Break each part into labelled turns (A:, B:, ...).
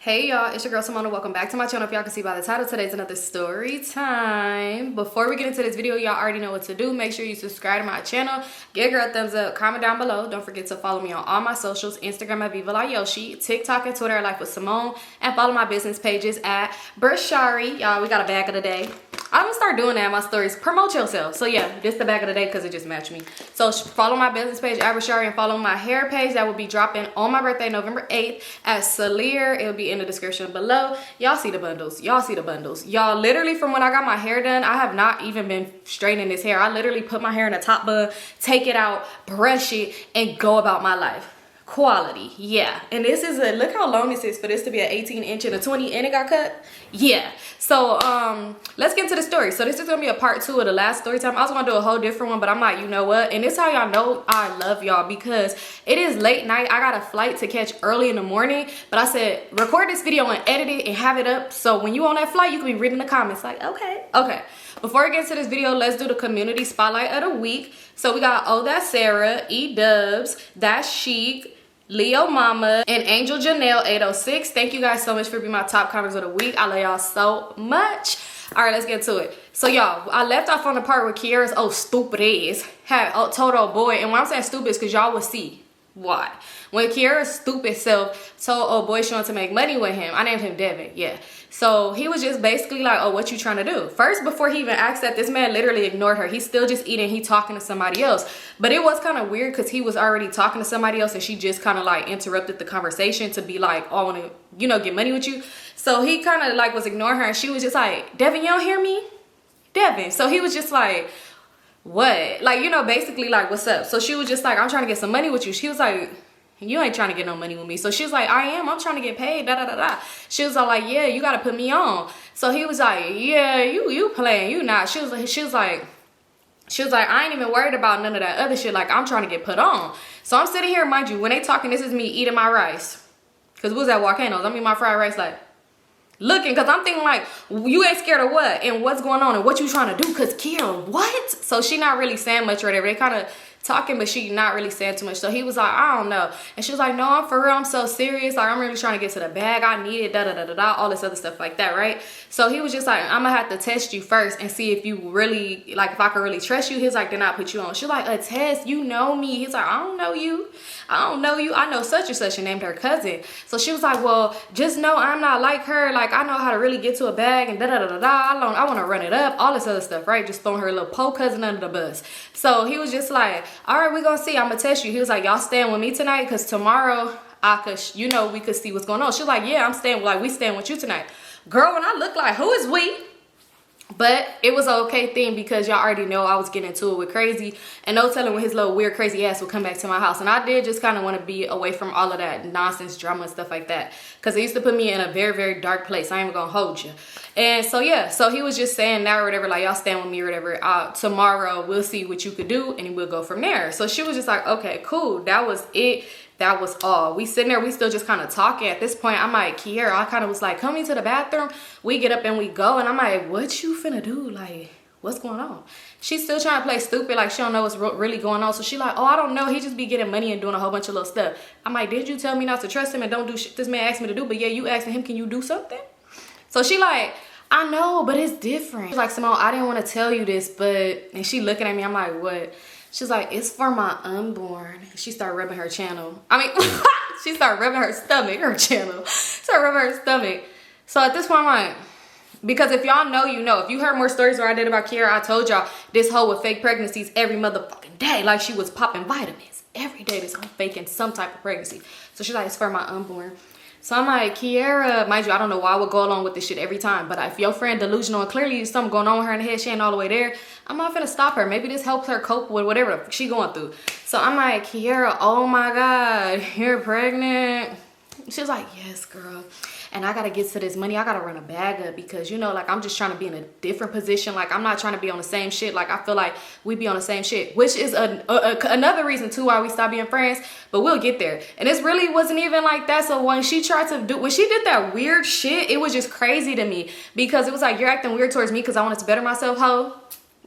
A: Hey y'all, it's your girl Symone. Welcome back to my channel. If y'all can see by the title, today's another story time. Before we get into this video, y'all already know what to do. Make sure you subscribe to my channel, give a girl a thumbs up, comment down below. Don't forget to follow me on all my socials, Instagram at Vivalayoshii, TikTok and Twitter at Lifewithsymone, and follow my business pages at Brishari. Y'all, we got a bag of the day. I'm gonna start doing that in my stories. Promote yourself. So yeah, this the bag of the day because it just matched me. So follow my business page at Brishari and follow my hair page that will be dropping on my birthday, November 8th at shiiii. It'll be in the description below. Y'all see the bundles. Y'all see the bundles. Y'all, literally from when I got my hair done, I have not even been straightening this hair. I literally put my hair in a top bun, take it out, brush it, and go about my life. Quality, yeah. And this is a, look how long this is for this to be an 18-inch and a 20 and it got cut. Yeah. So let's get into the story. So this is gonna be a part 2 of the last story time. I was gonna do a whole different one, but I'm like, you know what, and this is how y'all know I love y'all, because it is late night. I got a flight to catch early in the morning, but I said record this video and edit it and have it up so when you on that flight you can be reading the comments like, okay. Before we get into this video, let's do the community spotlight of the week. So we got Oh That's Sarah, E Dubs, That's Chic, Leo Mama, and Angel Janelle 806. Thank you guys so much for being my top comments of the week. I love y'all so much. All right, let's get to it. So y'all, I left off on the part where Kiara's stupid ass had told old boy, and when I'm saying stupid is because y'all will see why. When Kiara's stupid self told old boy she wanted to make money with him, I named him Devin, yeah. So he was just basically like, oh, what you trying to do? First, before he even asked that, this man literally ignored her. He's still just eating, he talking to somebody else. But it was kind of weird because he was already talking to somebody else and she just kind of like interrupted the conversation to be like, oh, I want to, you know, get money with you. So he kind of like was ignoring her and she was just like, Devin, you don't hear me? Devin. So he was just like, what? Like, you know, basically like, what's up? So she was just like, I'm trying to get some money with you. She was like, you ain't trying to get no money with me. So she was like, I'm trying to get paid, da da da da. She was all like, yeah, you gotta put me on. So he was like, yeah, you playing, you not. She was like, I ain't even worried about none of that other shit. Like, I'm trying to get put on. So I'm sitting here, mind you, when they talking, this is me eating my rice. Cause what's that volcanoes? I mean my fried rice, like looking, cause I'm thinking like, you ain't scared of what and what's going on and what you trying to do? Cause Kira, what? So she not really saying much or whatever. They kind of talking, but she not really saying too much. So he was like, I don't know. And she was like, no, I'm for real, I'm so serious. Like, I'm really trying to get to the bag. I need it, da da da da da, all this other stuff like that, right? So he was just like, I'm gonna have to test you first and see if you really, like, if I can really trust you. He's like, then I'll put you on. She's like, a test? You know me? He's like, I don't know you. I don't know you. I know such and such, and named her cousin. So she was like, well, just know I'm not like her. Like, I know how to really get to a bag and da da da da da. I want to run it up, all this other stuff, right? Just throwing her little po cousin under the bus. So he was just like, all right, we're gonna see. I'm gonna test you. He was like, y'all staying with me tonight? Because tomorrow you know, we could see what's going on. She was like, yeah, I'm staying, like, we staying with you tonight. Girl, when I look like, who is we? But it was an okay thing because y'all already know I was getting into it with Crazy, and no telling when his little weird crazy ass would come back to my house. And I did just kind of want to be away from all of that nonsense, drama, and stuff like that, because it used to put me in a very, very dark place. I ain't even gonna hold you. And so yeah, so he was just saying that or whatever, like, y'all stand with me or whatever. Tomorrow we'll see what you could do and we'll go from there. So she was just like, okay, cool. That was it. That was all. We sitting there, we still just kind of talking. At this point, I'm like, Kiara, I kind of was like, come into the bathroom. We get up and we go. And I'm like, what you finna do? Like, what's going on? She's still trying to play stupid, like she don't know what's really going on. So she like, oh, I don't know. He just be getting money and doing a whole bunch of little stuff. I'm like, did you tell me not to trust him and don't do shit this man asked me to do? But yeah, you asking him, can you do something? So she like, I know, but it's different. She's like, Symone, I didn't want to tell you this, but, and she looking at me, I'm like, what? She's like, it's for my unborn. She started rubbing her channel. I mean, she started rubbing her stomach, her channel. Started rubbing her stomach. So at this point, I'm like, because if y'all know, you know. If you heard more stories where I did about Kiara, I told y'all this hoe with fake pregnancies every motherfucking day. Like she was popping vitamins. Every day this hoe faking some type of pregnancy. So she's like, it's for my unborn. So I'm like, Kiara, mind you, I don't know why I would go along with this shit every time. But if your friend delusional and clearly there's something going on with her in the head, she ain't all the way there, I'm not finna stop her. Maybe this helps her cope with whatever she going through. So I'm like, Kiara, oh my God, you're pregnant. She's like, yes, girl. And I gotta get to this money. I gotta run a bag up because, you know, like, I'm just trying to be in a different position. Like, I'm not trying to be on the same shit. Like, I feel like we be on the same shit, which is another reason too why we stopped being friends. But we'll get there. And this really wasn't even like that. So when she tried to do, when she did that weird shit, it was just crazy to me because it was like, you're acting weird towards me because I wanted to better myself, ho.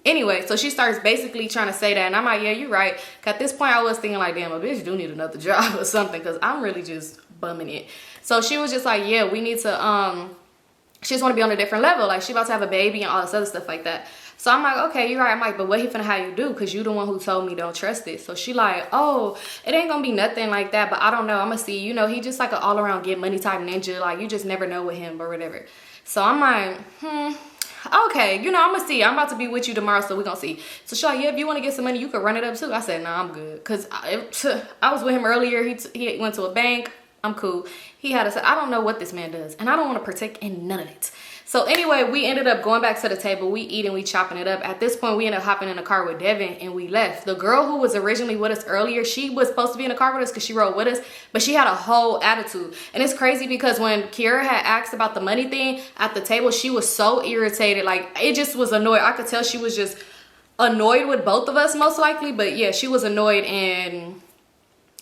A: Anyway, so she starts basically trying to say that, and I'm like, yeah, you're right. At this point, I was thinking like, damn, a bitch do need another job or something, because I'm really just bumming it. So she was just like, yeah, we need to, she just want to be on a different level. Like, she about to have a baby and all this other stuff like that. So I'm like, okay, you're right. I'm like, but what he finna have you do? Because you the one who told me don't trust it. So she like, oh, it ain't gonna be nothing like that, but I don't know. I'm gonna see. You know, he just like an all-around get money type ninja. Like, you just never know with him or whatever. So I'm like, okay, you know, I'm gonna see. I'm about to be with you tomorrow, so we're gonna see. So she's like, yeah, if you want to get some money, you could run it up too. I said, nah, I'm good. Because I was with him earlier. He went to a bank. I'm cool. He had I don't know what this man does, and I don't want to partake in none of it. So anyway, we ended up going back to the table. We eating, we chopping it up. At this point, we ended up hopping in the car with Devin and we left. The girl who was originally with us earlier, she was supposed to be in the car with us because she rode with us, but she had a whole attitude. And it's crazy because when Kiara had asked about the money thing at the table, she was so irritated. Like, it just was annoyed. I could tell she was just annoyed with both of us most likely. But yeah, she was annoyed and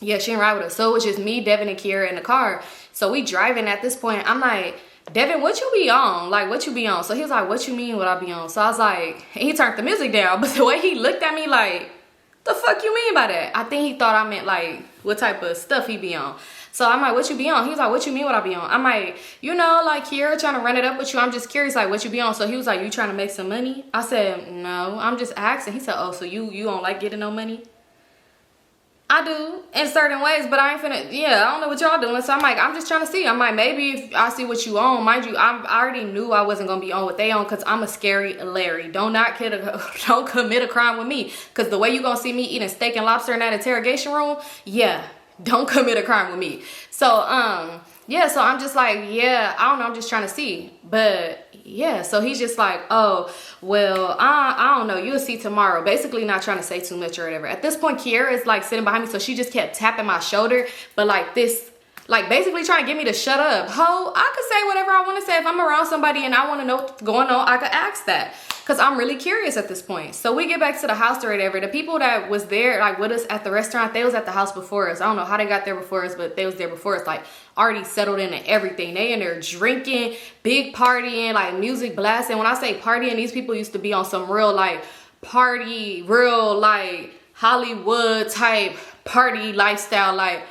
A: yeah, she didn't ride with us. So it was just me, Devin, and Kiara in the car. So we driving at this point. I'm like, Devin, what you be on? Like, what you be on? So he was like, what you mean what I be on? So I was like, and he turned the music down. But the way he looked at me like, the fuck you mean by that? I think he thought I meant like, what type of stuff he be on. So I'm like, what you be on? He was like, what you mean what I be on? I'm like, you know, like Kiara trying to run it up with you. I'm just curious, like, what you be on? So he was like, you trying to make some money? I said, no, I'm just asking. He said, oh, so you don't like getting no money? I do in certain ways, but I ain't finna, yeah, I don't know what y'all doing. So I'm like, I'm just trying to see. I'm like, maybe if I see what you own. Mind you, I already knew I wasn't gonna be on what they own because I'm a scary Larry. Don't commit a crime with me. Because the way you gonna see me eating steak and lobster in that interrogation room, yeah, don't commit a crime with me. So, yeah, so I'm just like, yeah, I don't know, I'm just trying to see. But yeah, so he's just like, oh, well, I don't know, you'll see tomorrow. Basically not trying to say too much or whatever. At this point, Kiara is like sitting behind me, so she just kept tapping my shoulder, but like this, like basically trying to get me to shut up. Ho, I could say whatever I want to say. If I'm around somebody and I want to know what's going on, I could ask that. Because I'm really curious at this point. So we get back to the house or whatever. The people that was there, like with us at the restaurant, they was at the house before us. I don't know how they got there before us, but they was there before us, like already settled in and everything. They in there drinking, big partying, like music blasting. When I say partying, these people used to be on some real like party, real like Hollywood type party lifestyle, like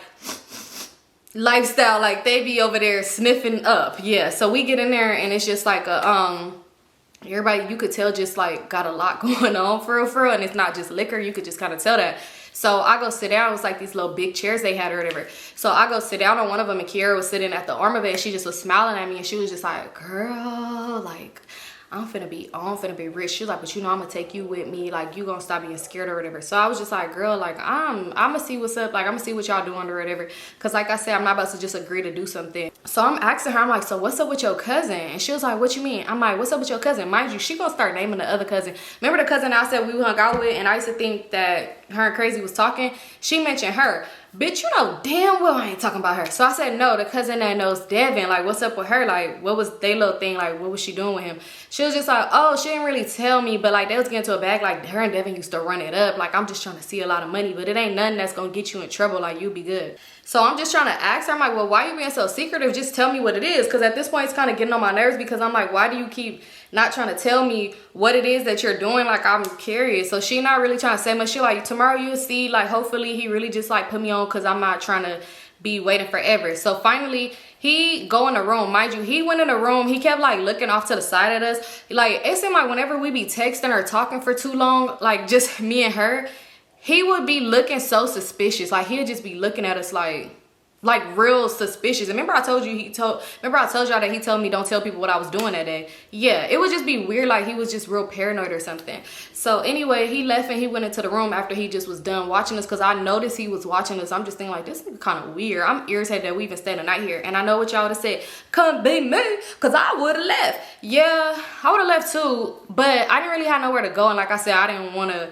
A: they be over there sniffing up. Yeah, so we get in there and it's just like a everybody, you could tell, just like got a lot going on for real, and it's not just liquor. You could just kind of tell that. So I go sit down. It was like these little big chairs they had or whatever. So I go sit down on one of them, and Kiara was sitting at the arm of it, and she just was smiling at me, and she was just like, girl, like, I'm finna be rich. She was like, but you know, I'm gonna take you with me. Like, you gonna stop being scared or whatever. So I was just like, girl, like, I'm gonna see what's up. Like, I'm gonna see what y'all doing or whatever. Cause like I said, I'm not about to just agree to do something. So I'm asking her, I'm like, so what's up with your cousin? And she was like, what you mean? I'm like, what's up with your cousin? Mind you, she gonna start naming the other cousin. Remember the cousin I said we hung out with, and I used to think that her and Crazy was talking? She mentioned her. Bitch, you know damn well I ain't talking about her. So I said, no, the cousin that knows Devin, like, what's up with her? Like, what was they little thing? Like, what was she doing with him? She was just like, oh, she didn't really tell me, but like, they was getting to a bag. Like, her and Devin used to run it up. Like, I'm just trying to see a lot of money, but it ain't nothing that's gonna get you in trouble. Like, you be good. So I'm just trying to ask her, I'm like, well, why you being so secretive? Just tell me what it is. Because at this point, it's kind of getting on my nerves, because I'm like, why do you keep not trying to tell me what it is that you're doing? Like, I'm curious. So she not really trying to say much. She like, tomorrow you'll see. Like, hopefully he really just like put me on, because I'm not trying to be waiting forever. So finally he go in the room. Mind you, he went in the room. He kept like looking off to the side at us. Like, it seemed like whenever we be texting or talking for too long, like just me and her, he would be looking so suspicious. Like, he'd just be looking at us like real suspicious. Remember I told you remember I told y'all that he told me don't tell people what I was doing that day? Yeah, it would just be weird, like he was just real paranoid or something. So anyway, he left and he went into the room after he just was done watching us, because I noticed he was watching us. I'm just thinking like, this is kind of weird. I'm irritated that we even stayed the night here. And I know what y'all would have said, come be me, because I would have left. Yeah, I would have left too, but I didn't really have nowhere to go. And like I said, I didn't want to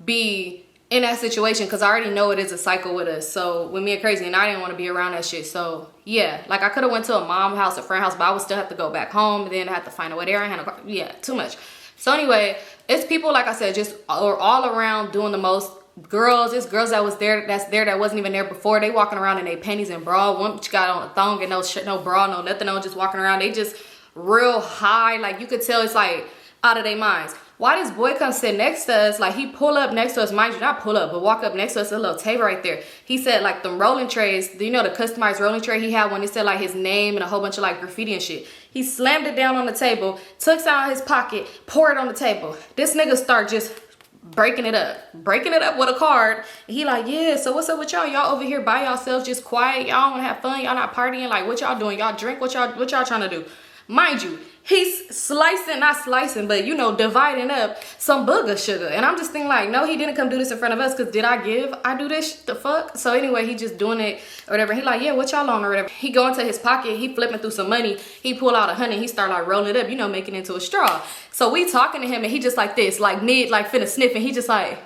A: be in that situation, because I already know it is a cycle with us. So with me and Crazy, and I didn't want to be around that shit. So yeah, like I could have went to a mom house, a friend house, but I would still have to go back home, and then I had to find a way there. I had no car. Yeah, too much. So anyway, it's people, like I said, just are all around doing the most. Girls, it's girls that was there, that wasn't even there before. They walking around in their panties and bra. One got on a thong and no bra, no nothing on, just walking around. They just real high. Like, you could tell it's like out of their minds. Why this boy come sit next to us? Like, he pull up next to us, mind you, not pull up, but walk up next to us, a little table right there. He said, like, them rolling trays, you know, the customized rolling tray he had when it said, like, his name and a whole bunch of, like, graffiti and shit. He slammed it down on the table, took it out of his pocket, poured it on the table. This nigga start just breaking it up with a card. And he like, yeah, so what's up with y'all? Y'all over here by yourselves, just quiet. Y'all want to have fun. Y'all not partying. Like, what y'all doing? Y'all drink? What y'all trying to do? Mind you, he's not slicing, but, you know, dividing up some booger sugar. And I'm just thinking, like, no, he didn't come do this in front of us, because did I do this? The fuck? So anyway, he just doing it or whatever. He like, yeah, what y'all on or whatever. He go into his pocket, he flipping through some money, he pull out $100, he start like rolling it up, you know, making it into a straw. So we talking to him, and he just like this, like mid, like finna sniff, and he just like,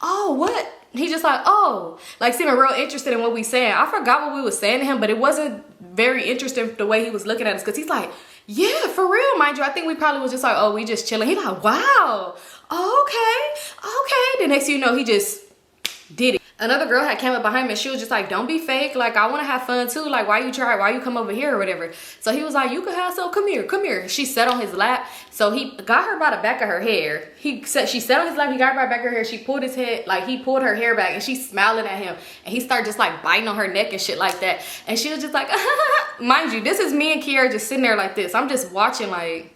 A: oh, what? He just like, oh, like seeming real interested in what we saying. I forgot what we was saying to him, but it wasn't very interesting the way he was looking at us, because he's like, yeah, for real, mind you. I think we probably was just like, oh, we just chilling. He like, wow, okay. The next thing you know, he just did it. Another girl had came up behind me, and she was just like, don't be fake. Like, I want to have fun too. Like, why you come over here or whatever. So he was like, you can have some, come here. She sat on his lap. So he got her by the back of her hair. She sat on his lap, he got her by the back of her hair. She pulled his head, like he pulled her hair back, and she's smiling at him. And he started just like biting on her neck and shit like that. And she was just like, mind you, this is me and Kiara just sitting there like this. I'm just watching like,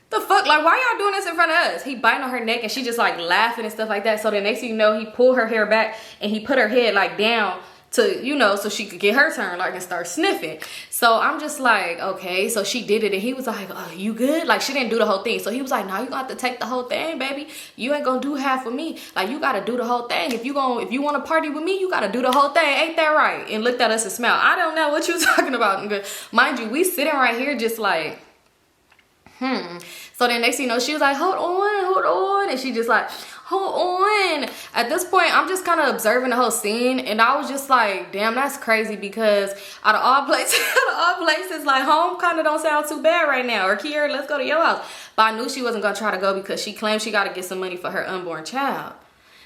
A: the fuck, like, why y'all doing this in front of us? He biting on her neck, and she just like laughing and stuff like that. So the next thing you know, he pulled her hair back, and he put her head like down to, you know, so she could get her turn, like, and start sniffing. So I'm just like, okay. So she did it, and he was like, oh, you good? Like, she didn't do the whole thing. So he was like, no, you gonna have to take the whole thing, baby. You ain't gonna do half with me. Like, you gotta do the whole thing. If you want to party with me, you gotta do the whole thing. Ain't that right? And looked at us and smiled. I don't know what you talking about. Mind you, we sitting right here just like, So then next thing you know, she was like, hold on. And she just like, hold on. At this point, I'm just kind of observing the whole scene. And I was just like, damn, that's crazy. Because out of all places, like, home kind of don't sound too bad right now. Or Kiara, let's go to your house. But I knew she wasn't going to try to go, because she claimed she got to get some money for her unborn child.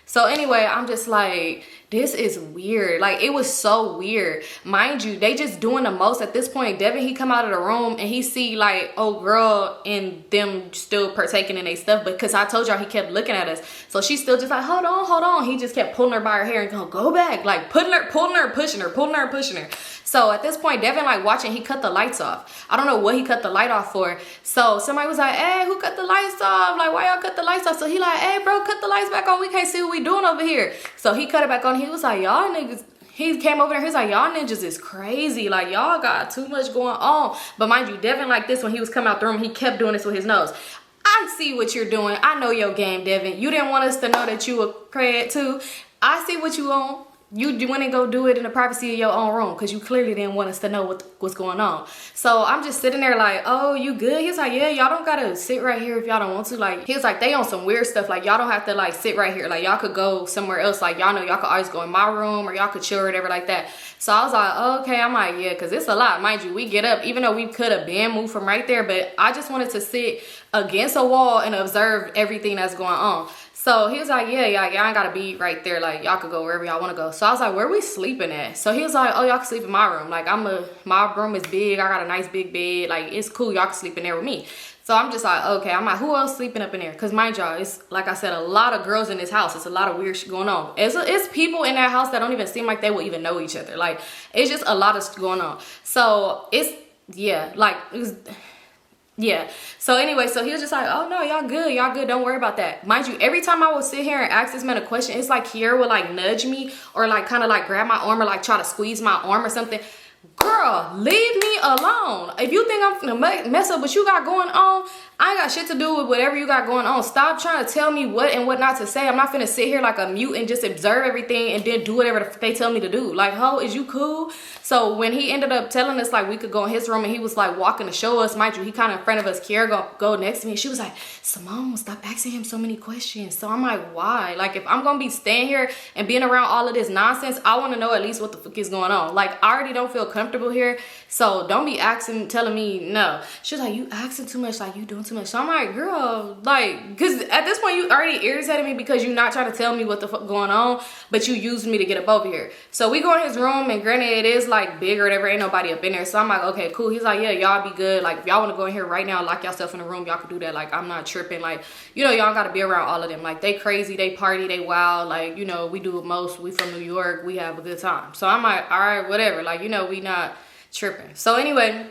A: So anyway, I'm just like, this is weird. Like, it was so weird. Mind you, they just doing the most at this point. Devin, he come out of the room, and he see like, oh girl, and them still partaking in their stuff. Because I told y'all he kept looking at us. So she's still just like, hold on. He just kept pulling her by her hair and go back. Like pulling her, pushing her. So at this point, Devin like watching, he cut the lights off. I don't know what he cut the light off for. So somebody was like, hey, who cut the lights off? Like, why y'all cut the lights off? So he like, hey bro, cut the lights back on. We can't see what we doing over here. So he cut it back on. He was like, y'all niggas, he came over there, he's like, y'all ninjas is crazy. Like, y'all got too much going on. But mind you, Devin like this, when he was coming out the room, he kept doing this with his nose. I see what you're doing. I know your game, Devin. You didn't want us to know that you were cred too. I see what you on. You went and go do it in the privacy of your own room, because you clearly didn't want us to know what's going on. So I'm just sitting there like, oh, you good? He's like, yeah, y'all don't gotta sit right here if y'all don't want to. Like, he was like, they on some weird stuff. Like, y'all don't have to like sit right here. Like, y'all could go somewhere else. Like, y'all know y'all could always go in my room, or y'all could chill or whatever like that. So I was like, oh, okay. I'm like, yeah, because it's a lot. Mind you, we get up, even though we could have been moved from right there, but I just wanted to sit against a wall and observe everything that's going on. So he was like, yeah, y'all ain't gotta be right there. Like, y'all could go wherever y'all wanna go. So I was like, where we sleeping at? So he was like, oh, y'all can sleep in my room. Like, my room is big. I got a nice big bed. Like, it's cool. Y'all can sleep in there with me. So I'm just like, okay. I'm like, who else sleeping up in there? Because mind y'all, it's, like I said, a lot of girls in this house. It's a lot of weird shit going on. It's people in that house that don't even seem like they will even know each other. Like, it's just a lot of shit going on. So it's, yeah, like, it was... Yeah. So anyway, so he was just like, oh no, y'all good, don't worry about that. Mind you, every time I would sit here and ask this man a question, it's like Kiara would like nudge me, or like kind of like grab my arm, or like try to squeeze my arm or something. Girl, leave me alone. If you think I'm gonna mess up what you got going on, I ain't got shit to do with whatever you got going on. Stop trying to tell me what and what not to say. I'm not finna sit here like a mute and just observe everything and then do whatever they tell me to do. Like, ho, is you cool? So when he ended up telling us like we could go in his room, and he was like walking to show us, mind you, he kind of in front of us. Kiara go next to me. She was like, Symone, stop asking him so many questions. So I'm like, why? Like, if I'm gonna be staying here and being around all of this nonsense, I want to know at least what the fuck is going on. Like, I already don't feel comfortable comfortable here. So don't be telling me no. She was like, you asking too much, like you doing too much. So I'm like, girl, like, because at this point you already irritated me because you're not trying to tell me what the fuck going on, but you used me to get up over here. So we go in his room, and granted it is like big or whatever, ain't nobody up in there. So I'm like, okay, cool. He's like, yeah, y'all be good. Like if y'all want to go in here right now, lock yourself in the room, y'all can do that. Like I'm not tripping. Like, you know, y'all gotta be around all of them. Like they crazy, they party, they wild. Like, you know, we do it most. We from New York, we have a good time. So I'm like, all right, whatever. Like, you know, we not tripping. So anyway,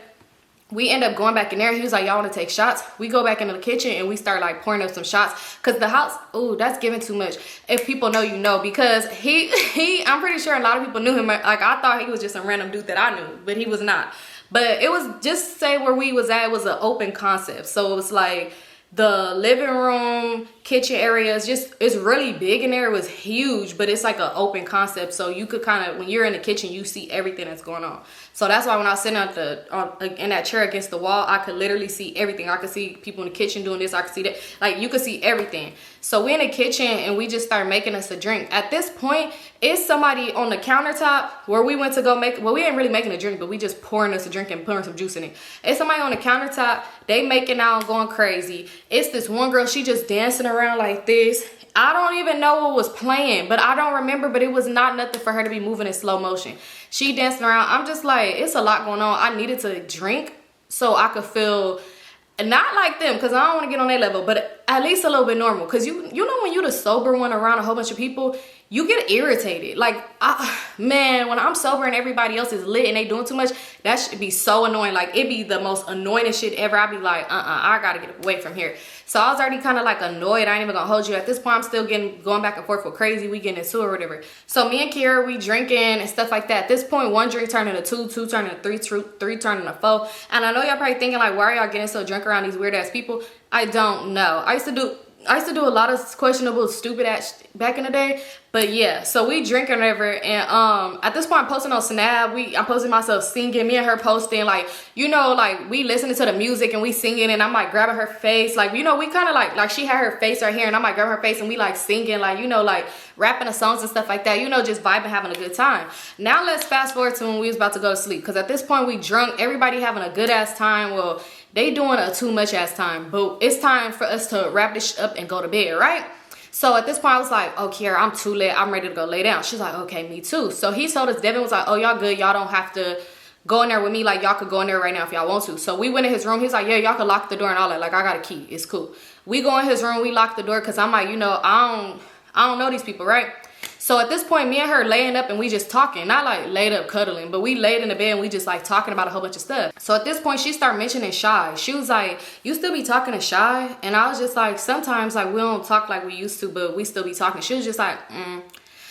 A: we end up going back in there. He was like, y'all want to take shots? We go back into the kitchen and we start like pouring up some shots, because the house, ooh, that's giving too much. If people know, you know, because I'm pretty sure a lot of people knew him. Like I thought he was just some random dude that I knew, but he was not. But it was, just say where we was at, it was an open concept. So it was like the living room, kitchen areas, it's really big in there. It was huge, but it's like an open concept. So you could kind of, when you're in the kitchen, you see everything that's going on. So that's why when I was sitting in that chair against the wall, I could literally see everything. I could see people in the kitchen doing this. I could see that. Like you could see everything. So we in the kitchen and we just started making us a drink. At this point, it's somebody on the countertop where we went to go make, well, we ain't really making a drink, but we just pouring us a drink and pouring some juice in it. It's somebody on the countertop. They making out, going crazy. It's this one girl, she just dancing around like this. I don't even know what was playing, but I don't remember, but it was not nothing for her to be moving in slow motion. She dancing around. I'm just like, it's a lot going on. I needed to drink so I could feel not like them, because I don't want to get on their level, but at least a little bit normal. Because you know when you the sober one around a whole bunch of people, you get irritated. Like, man, when I'm sober and everybody else is lit and they doing too much, that should be so annoying. Like, it'd be the most annoying shit ever. I'd be like, I gotta get away from here. So I was already kind of like annoyed. I ain't even gonna hold you. At this point, I'm still going back and forth with crazy. We getting into it or whatever. So me and Kiera, we drinking and stuff like that. At this point, one drink turned into two turned into three turned into four. And I know y'all probably thinking like, why are y'all getting so drunk around these weird ass people? I don't know. I used to do a lot of questionable, stupid ass back in the day. But yeah, so we drinking or whatever, and at this point I'm posting on Snap. I'm posting myself singing, me and her posting, like, you know, like we listening to the music and we singing, and I'm like grabbing her face, like, you know, we kind of like she had her face right here and I'm like grabbing her face and we like singing, like, you know, like rapping the songs and stuff like that, you know, just vibing, having a good time. Now let's fast forward to when we was about to go to sleep, because at this point we drunk, everybody having a good ass time. Well, they doing a too much ass time, but it's time for us to wrap this shit up and go to bed, right? So at this point I was like, oh, Kiera, I'm too late, I'm ready to go lay down. She's like, okay, me too. So he told us, Devin was like, oh, y'all good, y'all don't have to go in there with me, like y'all could go in there right now if y'all want to. So we went in his room. He's like, yeah, y'all could lock the door and all that. Like, I got a key, it's cool. We go in his room, we lock the door, because I'm like, you know, I don't know these people, right? So at this point, me and her laying up and we just talking, not like laid up cuddling, but we laid in the bed and we just like talking about a whole bunch of stuff. So at this point, she started mentioning Shy. She was like, you still be talking to Shy? And I was just like, sometimes like we don't talk like we used to, but we still be talking. She was just like,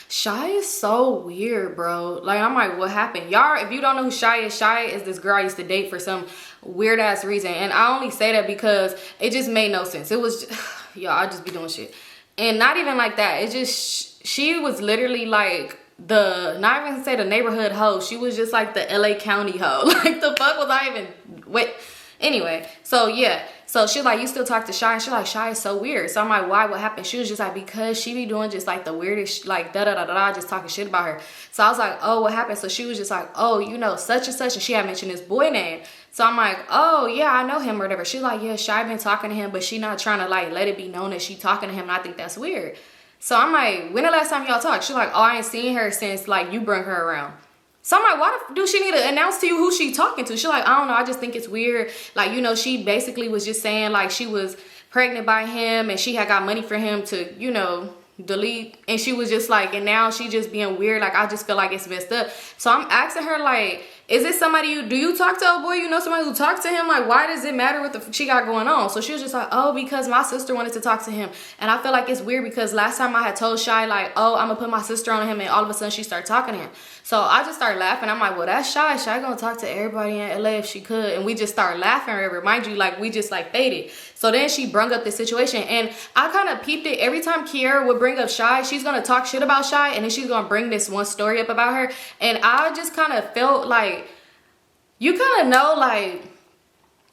A: Shy is so weird, bro. Like, I'm like, what happened? Y'all, if you don't know who Shy is this girl I used to date for some weird ass reason. And I only say that because it just made no sense. It was, y'all, I just be doing shit. And not even like that. It just, she was literally like not even say the neighborhood hoe. She was just like the LA County hoe. Like, the fuck was I even, wait. Anyway, so yeah. So she like, you still talk to Shy? And she's like, Shy is so weird. So I'm like, why? What happened? She was just like, because she be doing just like the weirdest, like da-da-da-da-da, just talking shit about her. So I was like, oh, what happened? So she was just like, oh, you know, such and such. And she had mentioned this boy name. So I'm like, oh, yeah, I know him or whatever. She's like, yeah, Shy been talking to him, but she not trying to like let it be known that she talking to him. And I think that's weird. So I'm like, when the last time y'all talked? She's like, oh, I ain't seen her since like you bring her around. So I'm like, why do she need to announce to you who she talking to? She's like, I don't know, I just think it's weird. Like, you know, she basically was just saying like she was pregnant by him and she had got money for him to, you know, delete. And she was just like, and now she just being weird. Like, I just feel like it's messed up. So I'm asking her like, is it somebody do you talk to a boy? You know somebody who talks to him? Like, why does it matter what the she got going on? So she was just like, oh, because my sister wanted to talk to him. And I feel like it's weird because last time I had told Shy like, oh, I'm gonna put my sister on him, and all of a sudden she started talking to him. So I just started laughing. I'm like, well, that's Shy. Shy gonna talk to everybody in LA if she could. And we just started laughing. Remind you, like, we just like faded. So then she brung up this situation, and I kind of peeped it. Every time Kiera would bring up Shy, she's gonna talk shit about Shy, and then she's gonna bring this one story up about her. And I just kind of felt like, you kind of know, like,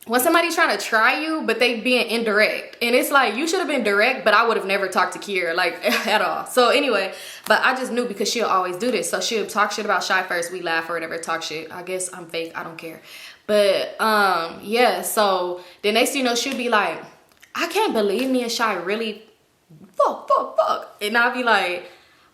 A: when somebody's trying to try you, but they being indirect. And it's like, you should have been direct, but I would have never talked to Kiera, like, at all. So anyway, but I just knew because she'll always do this. So she'll talk shit about Shy first, we laugh or whatever, talk shit. I guess I'm fake, I don't care. But, yeah, so the next thing you know, she'll be like, I can't believe me and Shy really fuck. And I'll be like,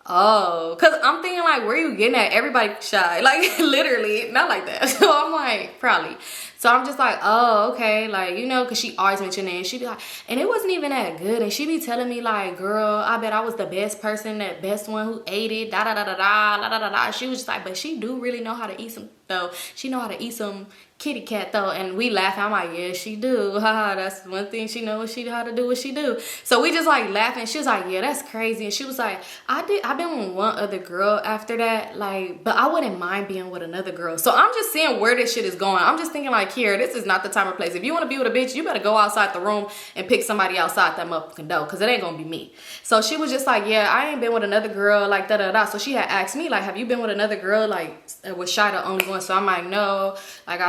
A: oh, because I'm thinking like, where you getting at? Everybody Shy, like, literally, not like that. So I'm like, probably. So I'm just like, oh, okay, like, you know, because she always mentioned it, and she'd be like, and it wasn't even that good, and she'd be telling me like, girl, I bet I was the best person, that best one who ate it, da da da da da da da da da. She was just like, but she do really know how to eat some, though. She know how to eat some kitty cat though. And we laugh. I'm like, yeah, she do. Haha, that's one thing she knows how to do what she do. So we just like laughing. She was like, yeah, that's crazy. And she was like, I've been with one other girl after that, like, but I wouldn't mind being with another girl. So I'm just seeing where this shit is going. I'm just thinking like, here, this is not the time or place. If you want to be with a bitch, you better go outside the room and pick somebody outside that motherfucking door, because it ain't gonna be me. So she was just like, yeah, I ain't been with another girl, like da da da. So she had asked me like, have you been with another girl, like, was Shy the only one? So I'm like, no, like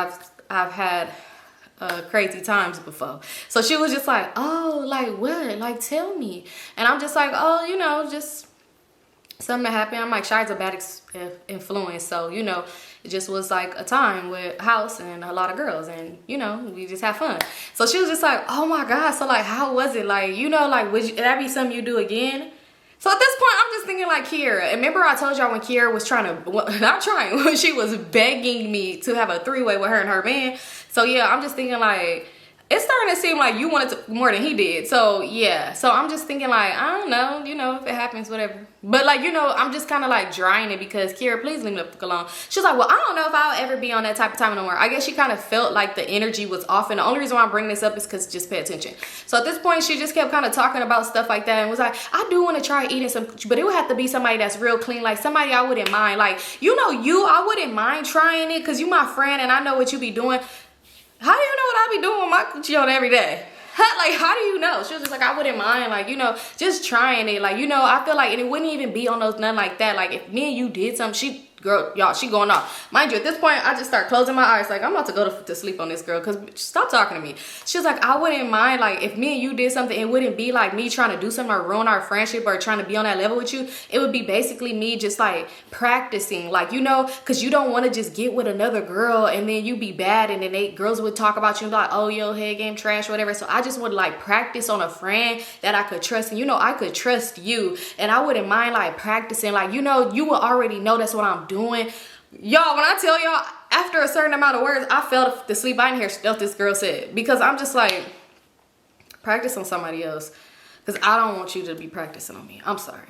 A: I've had crazy times before. So she was just like, oh, like what? Like tell me. And I'm just like, oh, you know, just something that happened. I'm like, Shy's a bad influence. So, you know, it just was like a time with house and a lot of girls, and you know, we just have fun. So she was just like, oh my God. So like, how was it? Like, you know, like, would that be something you do again? So at this point, I'm just thinking like Kiera. And remember I told y'all when Kiera was when she was begging me to have a three-way with her and her man. So yeah, I'm just thinking like, it's starting to seem like you wanted to more than he did. So yeah, so I'm just thinking like, I don't know, you know, if it happens, whatever. But like, you know, I'm just kind of like drying it because Kiera, please leave me the fuck alone. She's like, well, I don't know if I'll ever be on that type of time no more. I guess she kind of felt like the energy was off, and the only reason why I'm bringing this up is because just pay attention. So at this point, she just kept kind of talking about stuff like that and was like, I do want to try eating some, but it would have to be somebody that's real clean, like somebody I wouldn't mind. Like, you know, I wouldn't mind trying it because you my friend and I know what you be doing. How do you know what I be doing with my coochie on every day? Like, how do you know? She was just like, I wouldn't mind, like, you know, just trying it. Like, you know, I feel like, and it wouldn't even be on those, nothing like that. Like, if me and you did something, girl, y'all, she going off. Mind you, at this point, I just start closing my eyes. Like, I'm about to go to sleep on this girl, because stop talking to me. She was like, I wouldn't mind, like, if me and you did something, it wouldn't be like me trying to do something or ruin our friendship or trying to be on that level with you. It would be basically me just, like, practicing. Like, you know, because you don't want to just get with another girl and then you be bad and then girls would talk about you and be like, oh, yo, head game trash, whatever. So I just would, like, practice on a friend that I could trust. And, you know, I could trust you. And I wouldn't mind, like, practicing. Like, you know, you will already know that's what I'm doing. Y'all, when I tell y'all, after a certain amount of words, I fell to sleep. I didn't hear stuff this girl said, because I'm just like, practice on somebody else, because I don't want you to be practicing on me. I'm sorry.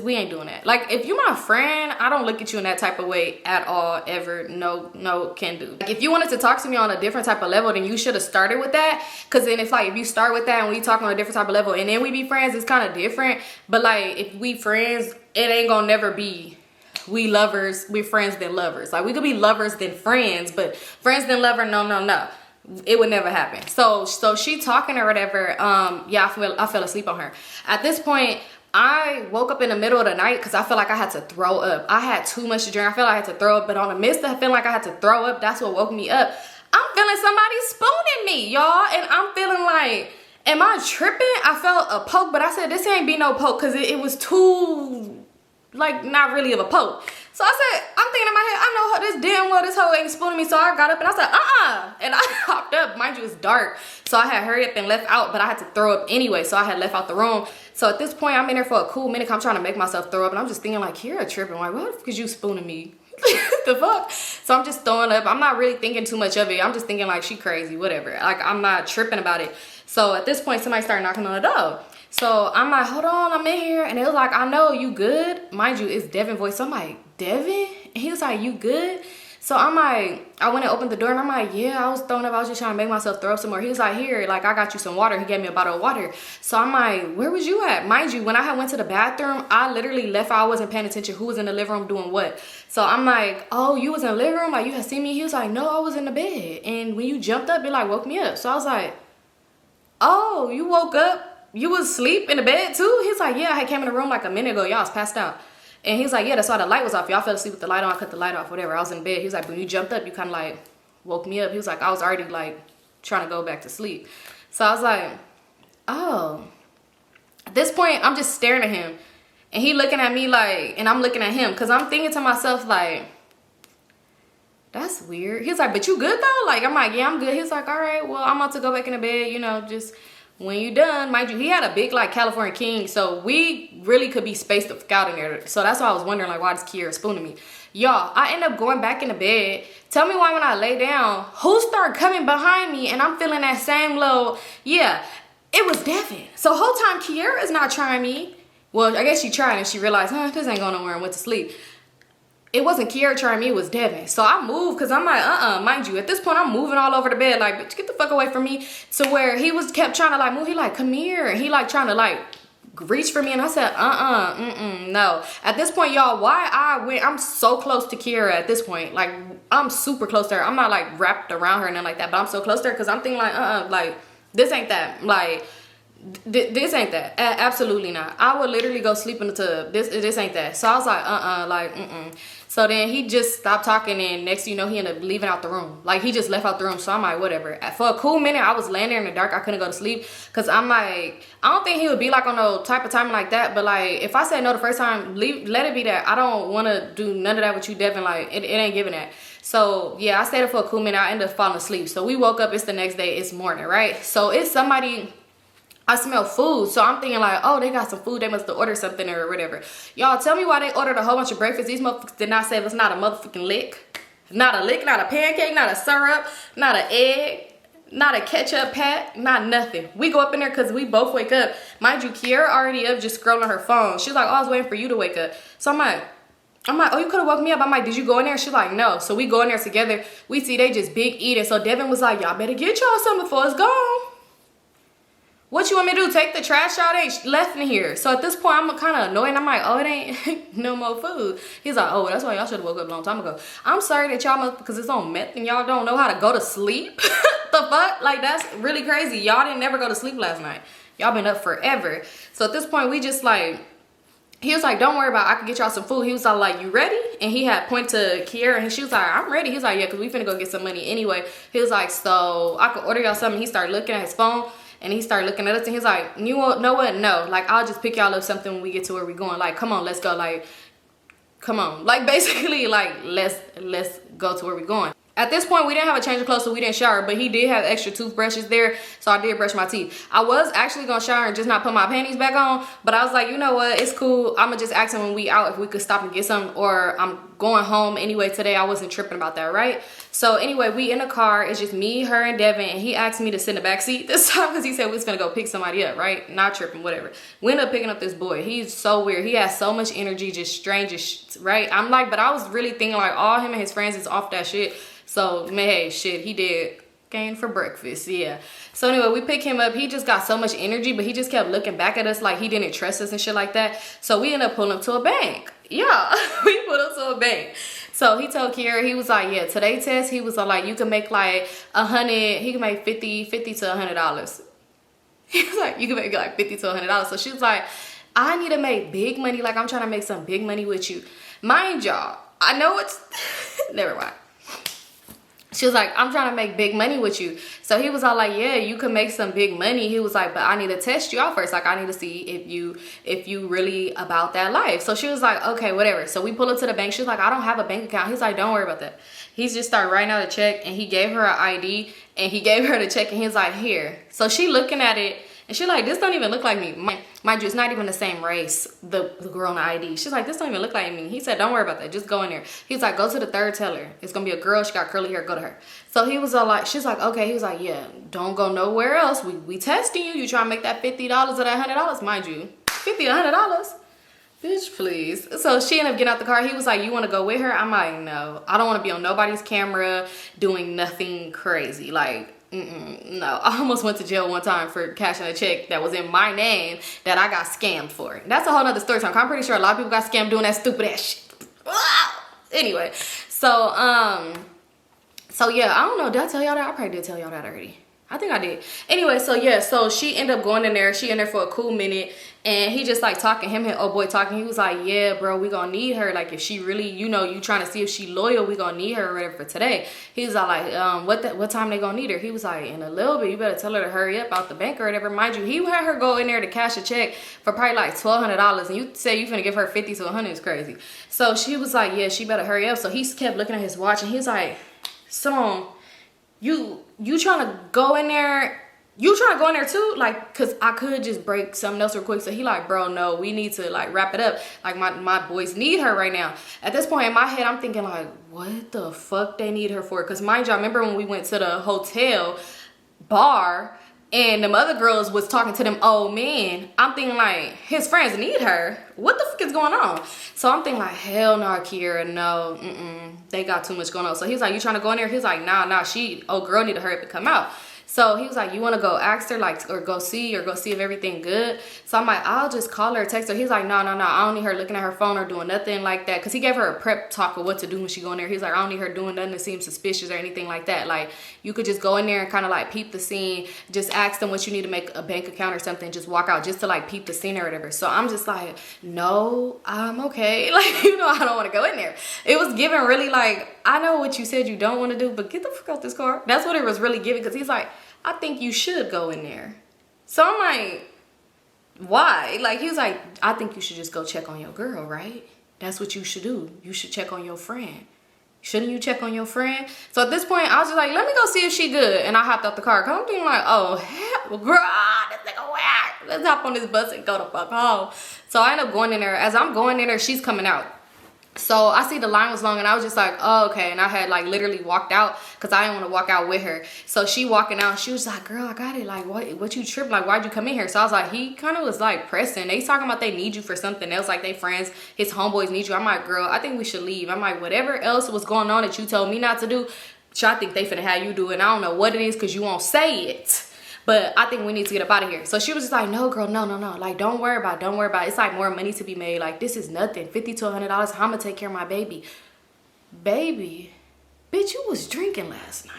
A: We ain't doing that. Like, if you're my friend, I don't look at you in that type of way at all, ever. No, can do. Like, if you wanted to talk to me on a different type of level, then you should have started with that. Because then if you start with that and we talk on a different type of level and then we be friends, it's kind of different. But like, if we friends, it ain't gonna never be we lovers, we friends then lovers. Like, we could be lovers then friends, but friends then lover, no. It would never happen. So she talking or whatever, yeah, I fell asleep on her. At this point, I woke up in the middle of the night because I felt like I had to throw up. I had too much to drink. I felt like I had to throw up, but on the midst of feeling like I had to throw up, that's what woke me up. I'm feeling somebody spooning me, y'all, and I'm feeling like, am I tripping? I felt a poke, but I said, this ain't be no poke, because it was too, like, not really of a poke. So I said, I'm thinking in my head, I know this damn well this hoe ain't spooning me. So I got up and I said, and I hopped up. Mind you, it's dark. So I had hurried up and left out, but I had to throw up anyway. So I had left out the room. So at this point, I'm in there for a cool minute. I'm trying to make myself throw up. And I'm just thinking like, you're tripping. Like, what the fuck is you spooning me? The fuck? So I'm just throwing up. I'm not really thinking too much of it. I'm just thinking like, she crazy, whatever. Like, I'm not tripping about it. So at this point, somebody started knocking on the door. So I'm like, hold on, I'm in here. And it was like, I know, you good? Mind you, it's Devin voice. So I'm like, Devin? And he was like, you good? So I'm like, I went and opened the door and I'm like, yeah, I was throwing up. I was just trying to make myself throw up some more. He was like, here, like, I got you some water. He gave me a bottle of water. So I'm like, where was you at? Mind you, when I had went to the bathroom, I literally left out. I wasn't paying attention who was in the living room doing what. So I'm like, oh, you was in the living room? Like, you had seen me? He was like, no, I was in the bed. And when you jumped up, it like woke me up. So I was like, oh, you woke up? You was asleep in the bed too? He's like, yeah, I came in the room like a minute ago. Y'all was passed out. And he's like, yeah, that's why the light was off. Y'all fell asleep with the light on. I cut the light off, whatever. I was in bed. He was like, when you jumped up, you kind of like woke me up. He was like, I was already like trying to go back to sleep. So I was like, oh. At this point, I'm just staring at him. And he looking at me like, and I'm looking at him. Because I'm thinking to myself like, that's weird. He's like, but you good though? Like, I'm like, yeah, I'm good. He's like, all right, well, I'm about to go back in the bed, you know, just when you done. Mind you, he had a big, like, California king. So we really could be spaced the fuck out in there. So that's why I was wondering, like, why does Kiera spooning me? Y'all, I end up going back in the bed. Tell me why when I lay down, who started coming behind me and I'm feeling that same little, yeah, it was Devin. So whole time Kiera is not trying me. Well, I guess she tried and she realized, this ain't going nowhere and went to sleep. It wasn't Kiera trying me, it was Devin. So I moved because I'm like, mind you, at this point I'm moving all over the bed, like, bitch, get the fuck away from me. To where he kept trying to like move, he like, come here. And he like trying to like reach for me and I said, no. At this point, y'all, I'm so close to Kiera at this point. Like, I'm super close to her. I'm not like wrapped around her and nothing like that, but I'm so close to her because I'm thinking like, like, this ain't that. Like, this ain't that. Absolutely not. I would literally go sleep in the tub. This ain't that. So I was like, So then he just stopped talking and next thing you know, he ended up leaving out the room. Like, he just left out the room. So I'm like, whatever. For a cool minute, I was laying there in the dark. I couldn't go to sleep because I'm like, I don't think he would be like on no type of timing like that. But like, if I said no the first time, let it be that. I don't want to do none of that with you, Devin. Like, it ain't giving that. So yeah, I stayed there for a cool minute. I ended up falling asleep. So we woke up. It's the next day. It's morning, right? So it's somebody... I smell food, so I'm thinking like, oh, they got some food, they must have ordered something or whatever. Y'all, tell me why they ordered a whole bunch of breakfast. These motherfuckers did not save us not a motherfucking lick. Not a lick, not a pancake, not a syrup, not an egg, not a ketchup pack, not nothing. We go up in there because we both wake up. Mind you, Kiera already up just scrolling her phone. She's like, oh, I was waiting for you to wake up. So I'm like, oh, you could have woke me up. I'm like, did you go in there? She's like, no. So we go in there together. We see they just big eating. So Devin was like, y'all better get y'all something before it's gone. What you want me to do? Take the trash out? Ain't left in here. So at this point, I'm kind of annoyed. I'm like, oh, it ain't no more food. He's like, oh, that's why y'all should have woke up a long time ago. I'm sorry that y'all must, because it's on meth and y'all don't know how to go to sleep. The fuck? Like, that's really crazy. Y'all didn't never go to sleep last night. Y'all been up forever. So at this point, we just like, he was like, don't worry about it. I can get y'all some food. He was all like, you ready? And he had pointed to Kiera and she was like, I'm ready. He was like, yeah, because we finna go get some money anyway. He was like, so I could order y'all something. He started looking at his phone. And he started looking at us and he's like, you know what? No. Like, I'll just pick y'all up something when we get to where we going. Like, come on, let's go. Like, come on. Like, basically, like, let's go to where we going. At this point, we didn't have a change of clothes, so we didn't shower. But he did have extra toothbrushes there, so I did brush my teeth. I was actually going to shower and just not put my panties back on. But I was like, you know what? It's cool. I'm going to just ask him when we out if we could stop and get some. Or I'm going home anyway today. I wasn't tripping about that, right? So anyway, we in the car. It's just me, her, and Devin. And he asked me to sit in the back seat this time because he said we was going to go pick somebody up, right? Not tripping, whatever. We ended up picking up this boy. He's so weird. He has so much energy, just strange as shit, right? I'm like, but I was really thinking like all him and his friends is off that shit. So, man, hey, shit, he did gain for breakfast, yeah. So anyway, we pick him up. He just got so much energy, but he just kept looking back at us like he didn't trust us and shit like that. So we ended up pulling him to a bank. Yeah, we put him to a bank. So he told Kiera, he was like, yeah, today test, he was like, you can make like 100, he can make 50 to $100. He was like, you can make like 50 to $100. So she was like, I need to make big money. Like, I'm trying to make some big money with you. Mind y'all, I know it's, never mind. She was like, I'm trying to make big money with you. So he was all like, yeah, you can make some big money. He was like, but I need to test you out first. Like, I need to see if you really about that life. So she was like, okay, whatever. So we pull up to the bank. She was like, I don't have a bank account. He's like, don't worry about that. He's just started writing out a check and he gave her an ID and he gave her the check and he's like, here. So she looking at it and she like, this don't even look like me. Mind you, it's not even the same race, the girl on the ID. She's like, this don't even look like me. He said, don't worry about that. Just go in there. He's like, go to the third teller. It's going to be a girl. She got curly hair. Go to her. So he was all like, she's like, okay. He was like, yeah, don't go nowhere else. We testing you. You trying to make that $50 or that $100. Mind you, $50 to $100. Bitch, please. So she ended up getting out the car. He was like, you want to go with her? I'm like, no. I don't want to be on nobody's camera doing nothing crazy. Like, no. I almost went to jail one time for cashing a check that was in my name that I got scammed for. That's a whole nother story time. I'm pretty sure a lot of people got scammed doing that stupid ass shit. Anyway, so yeah, I don't know. Did I tell y'all that? I probably did tell y'all that already. I think I did. Anyway, so yeah, so she ended up going in there. She in there for a cool minute. And he just like talking, him and old boy talking. He was like, yeah, bro, we gonna need her. Like if she really, you know, you trying to see if she loyal, we gonna need her or whatever for today. He was all like, what time they gonna need her? He was like, in a little bit, you better tell her to hurry up out the bank or whatever. Mind you, he had her go in there to cash a check for probably like $1,200. And you say you finna give her 50 to 100 is crazy. So she was like, yeah, she better hurry up. So he kept looking at his watch and he's like, Symone, you trying to go in there? You trying to go in there too? Like, cause I could just break something else real quick. So he like, bro, no, we need to like wrap it up. Like my boys need her right now. At this point in my head, I'm thinking like, what the fuck they need her for? Cause mind you, I remember when we went to the hotel bar and them other girls was talking to them old men. I'm thinking like, his friends need her. What the fuck is going on? So I'm thinking like, hell no, Kira, no, they got too much going on. So he's like, you trying to go in there? He's like, nah, old girl need to hurry up and come out. So he was like, you want to go ask her, like, or go see if everything good? So I'm like, I'll just call her or text her. He's like, no, I don't need her looking at her phone or doing nothing like that. Because he gave her a prep talk of what to do when she go in there. He's like, I don't need her doing nothing that seems suspicious or anything like that. Like, you could just go in there and kind of like peep the scene. Just ask them what you need to make a bank account or something. Just walk out just to like peep the scene or whatever. So I'm just like, no, I'm okay. Like, you know, I don't want to go in there. It was giving really like, I know what you said you don't want to do, but get the fuck out this car. That's what it was really giving. Because he's like, I think you should go in there. So I'm like, why? Like, he was like, I think you should just go check on your girl, right? That's what you should do. You should check on your friend. Shouldn't you check on your friend? So at this point, I was just like, let me go see if she good. And I hopped out the car. Cause I'm thinking like, oh, hell, girl, this nigga whack. Let's hop on this bus and go the fuck home. So I ended up going in there. As I'm going in there, she's coming out. So I see the line was long and I was just like, oh, okay. And I had like literally walked out because I didn't want to walk out with her. So she walking out, she was like, girl, I got it. Like, what you tripping? Like, why'd you come in here? So I was like, he kind of was like pressing. They talking about they need you for something else. Like they friends, his homeboys need you. I'm like, girl, I think we should leave. I'm like, whatever else was going on that you told me not to do, I think they finna have you do it. And I don't know what it is because you won't say it. But I think we need to get up out of here. So she was just like, no, girl, no. Like, don't worry about it. It's like more money to be made. Like, this is nothing. $50 to $100. How I'm going to take care of my baby. Baby, bitch, you was drinking last night.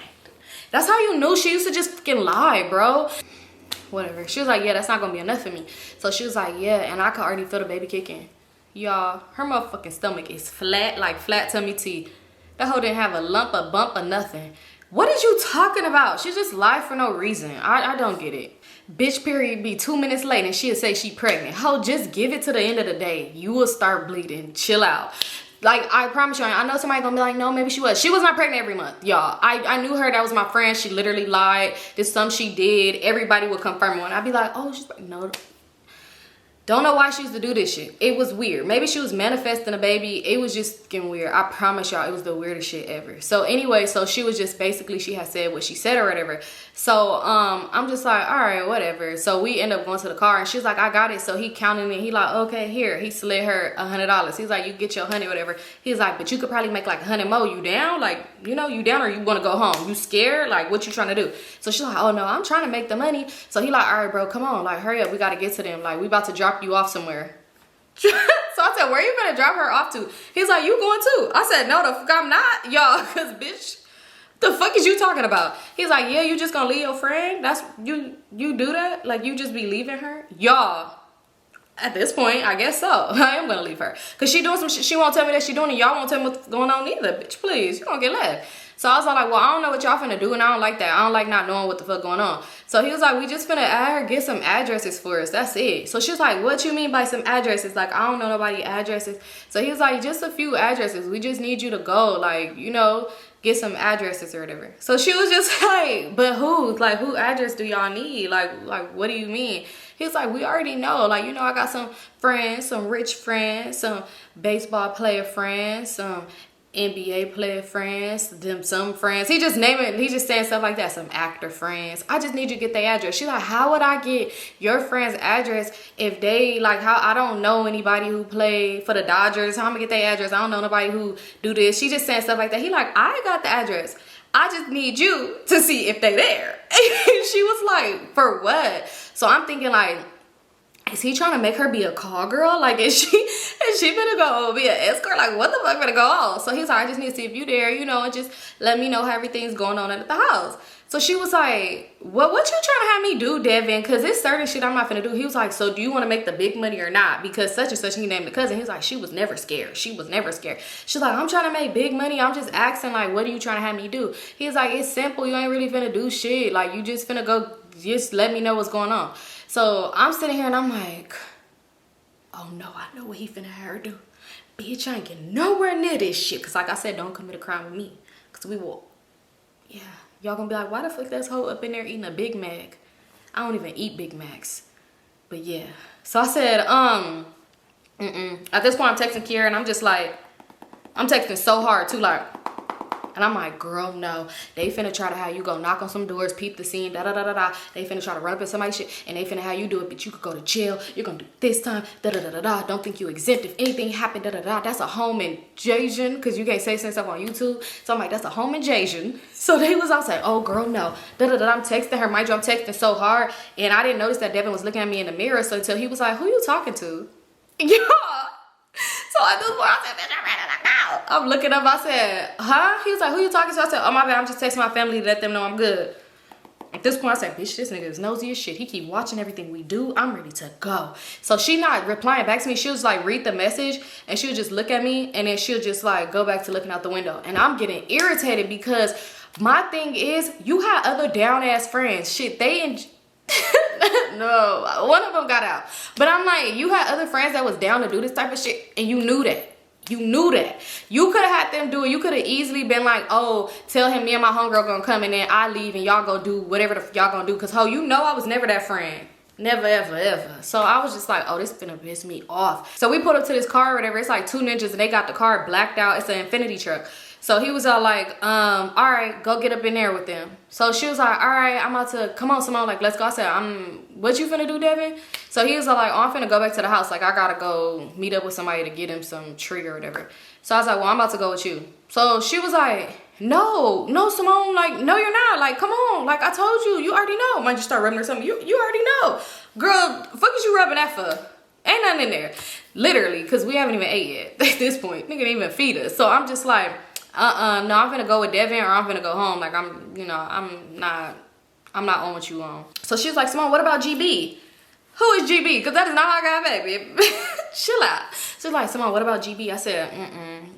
A: That's how you knew. She used to just fucking lie, bro. Whatever. She was like, yeah, that's not going to be enough for me. So she was like, yeah, and I could already feel the baby kicking. Y'all, her motherfucking stomach is flat, like flat tummy tea. That hoe didn't have a lump, a bump, or nothing. What is you talking about? She just lied for no reason. I don't get it. Bitch period be 2 minutes late and she'll say she pregnant. Ho, just give it to the end of the day. You will start bleeding. Chill out. Like, I promise you, I know somebody gonna be like, no, maybe she was. She was not pregnant every month, y'all. I knew her. That was my friend. She literally lied. There's some she did. Everybody would confirm it. And I'd be like, oh, she's pregnant. No. Don't know why she used to do this shit. It was weird. Maybe she was manifesting a baby. It was just fucking weird. I promise y'all, it was the weirdest shit ever. So anyway, so she was just basically, she had said what she said or whatever. So I'm just like, all right, whatever. So we end up going to the car and she's like, I got it. So he counted it. He like, okay, here. He slid her $100. He's like, you get your 100, whatever. He's like, but you could probably make like 100 more. You down? Like, you know, you down or you want to go home? You scared? Like, what you trying to do? So she's like, oh no, I'm trying to make the money. So he like, all right, bro, come on. Like, hurry up. We got to get to them. Like, we about to drop you off somewhere. So I said, where you gonna drop her off to? He's like, you going too? I said, no, the fuck I'm not, y'all, cause bitch, the fuck is you talking about? He's like, yeah, you just gonna leave your friend? That's you do that? Like, you just be leaving her? Y'all, at this point, I guess so. I am gonna leave her cause she doing some shit. She won't tell me that she doing it. Y'all won't tell me what's going on either. Bitch, please, you gonna get left. So I was like, well, I don't know what y'all finna do, and I don't like that. I don't like not knowing what the fuck going on. So he was like, we just finna add her, get some addresses for us. That's it. So she was like, what you mean by some addresses? Like, I don't know nobody addresses. So he was like, just a few addresses. We just need you to go, like, you know, get some addresses or whatever. So she was just like, but who? Like, who address do y'all need? Like, what do you mean? He was like, we already know. Like, you know, I got some friends, some rich friends, some baseball player friends, some NBA player friends, some friends. He just naming it. He just saying stuff like that. Some actor friends. I just need you to get their address. She's like, how would I get your friend's address if they, like, how I don't know anybody who played for the Dodgers. How I'm gonna get their address? I don't know nobody who do this. She just saying stuff like that. He like, I got the address. I just need you to see if they there. And she was like, for what? So I'm thinking like, is he trying to make her be a call girl? Like, is she gonna go be an escort? Like, what the fuck gonna go on? So he's like, I just need to see if you there, you know, and just let me know how everything's going on at the house. So she was like, what you trying to have me do, Devin? Because it's certain shit I'm not finna do. He was like, so do you want to make the big money or not? Because such and such, he named the cousin. He was like, she was never scared. She was never scared. She's like, I'm trying to make big money. I'm just asking, like, what are you trying to have me do? He's like, it's simple. You ain't really finna do shit. Like, you just finna go, just let me know what's going on. So I'm sitting here and I'm like, oh no, I know what he finna have her do. Bitch, I ain't getting nowhere near this shit. Because like I said, don't commit a crime with me. Because we will, yeah. Y'all gonna be like, why the fuck that's hoe up in there eating a Big Mac? I don't even eat Big Macs. But yeah. So I said, At this point, I'm texting Kiera and I'm just like, I'm texting so hard too, like, and I'm like, girl, no. They finna try to have you go knock on some doors, peep the scene, da-da-da-da-da. They finna try to run up in somebody's shit, and they finna have you do it, but you could go to jail. You're gonna do this time, da-da-da-da-da. Don't think you exempt if anything happened, da-da-da. That's a home invasion, because you can't say stuff on YouTube. So I'm like, that's a home invasion. So they was outside, oh, girl, no. Da-da-da-da. I'm texting her. Mind you, I'm texting so hard, and I didn't notice that Devin was looking at me in the mirror, so until he was like, who you talking to? Yeah. So at this point, I said, bitch, I'm ready to go. I'm looking up, I said, huh? He was like, who you talking to? I said, oh my bad, I'm just texting my family to let them know I'm good. At this point, I said, bitch, this nigga is nosy as shit. He keep watching everything we do. I'm ready to go. So she not replying back to me. She was like, read the message, and she would just look at me, and then she'll just like go back to looking out the window. And I'm getting irritated because my thing is, you had other down ass friends. Shit, no, one of them got out. But I'm like, you had other friends that was down to do this type of shit, and you knew that. You knew that. You could have had them do it. You could have easily been like, oh, tell him me and my homegirl gonna come, and then I leave and y'all go do whatever y'all gonna do. Because, ho, you know I was never that friend. Never, ever, ever. So I was just like, oh, this finna piss me off. So we pulled up to this car or whatever. It's like two ninjas, and they got the car blacked out. It's an Infinity truck. So he was all like, all right, go get up in there with them. So she was like, all right, I'm about to, come on, Symone, like, let's go. I said, what you finna do, Devin? So he was all like, oh, I'm finna go back to the house. Like, I gotta go meet up with somebody to get him some trigger or whatever. So I was like, well, I'm about to go with you. So she was like, no, Symone, like, no, you're not. Like, come on. Like, I told you, you already know. Might just start rubbing or something. You already know. Girl, fuck is you rubbing that for? Ain't nothing in there. Literally, because we haven't even ate yet at this point. Nigga didn't even feed us. So I'm just like, no, I'm gonna go with Devin or I'm gonna go home. Like, I'm not on what you on. So she was like, Symone, what about GB? Who is GB? Because that is not how I got baby. Chill out. She's like, Symone, what about GB? I said,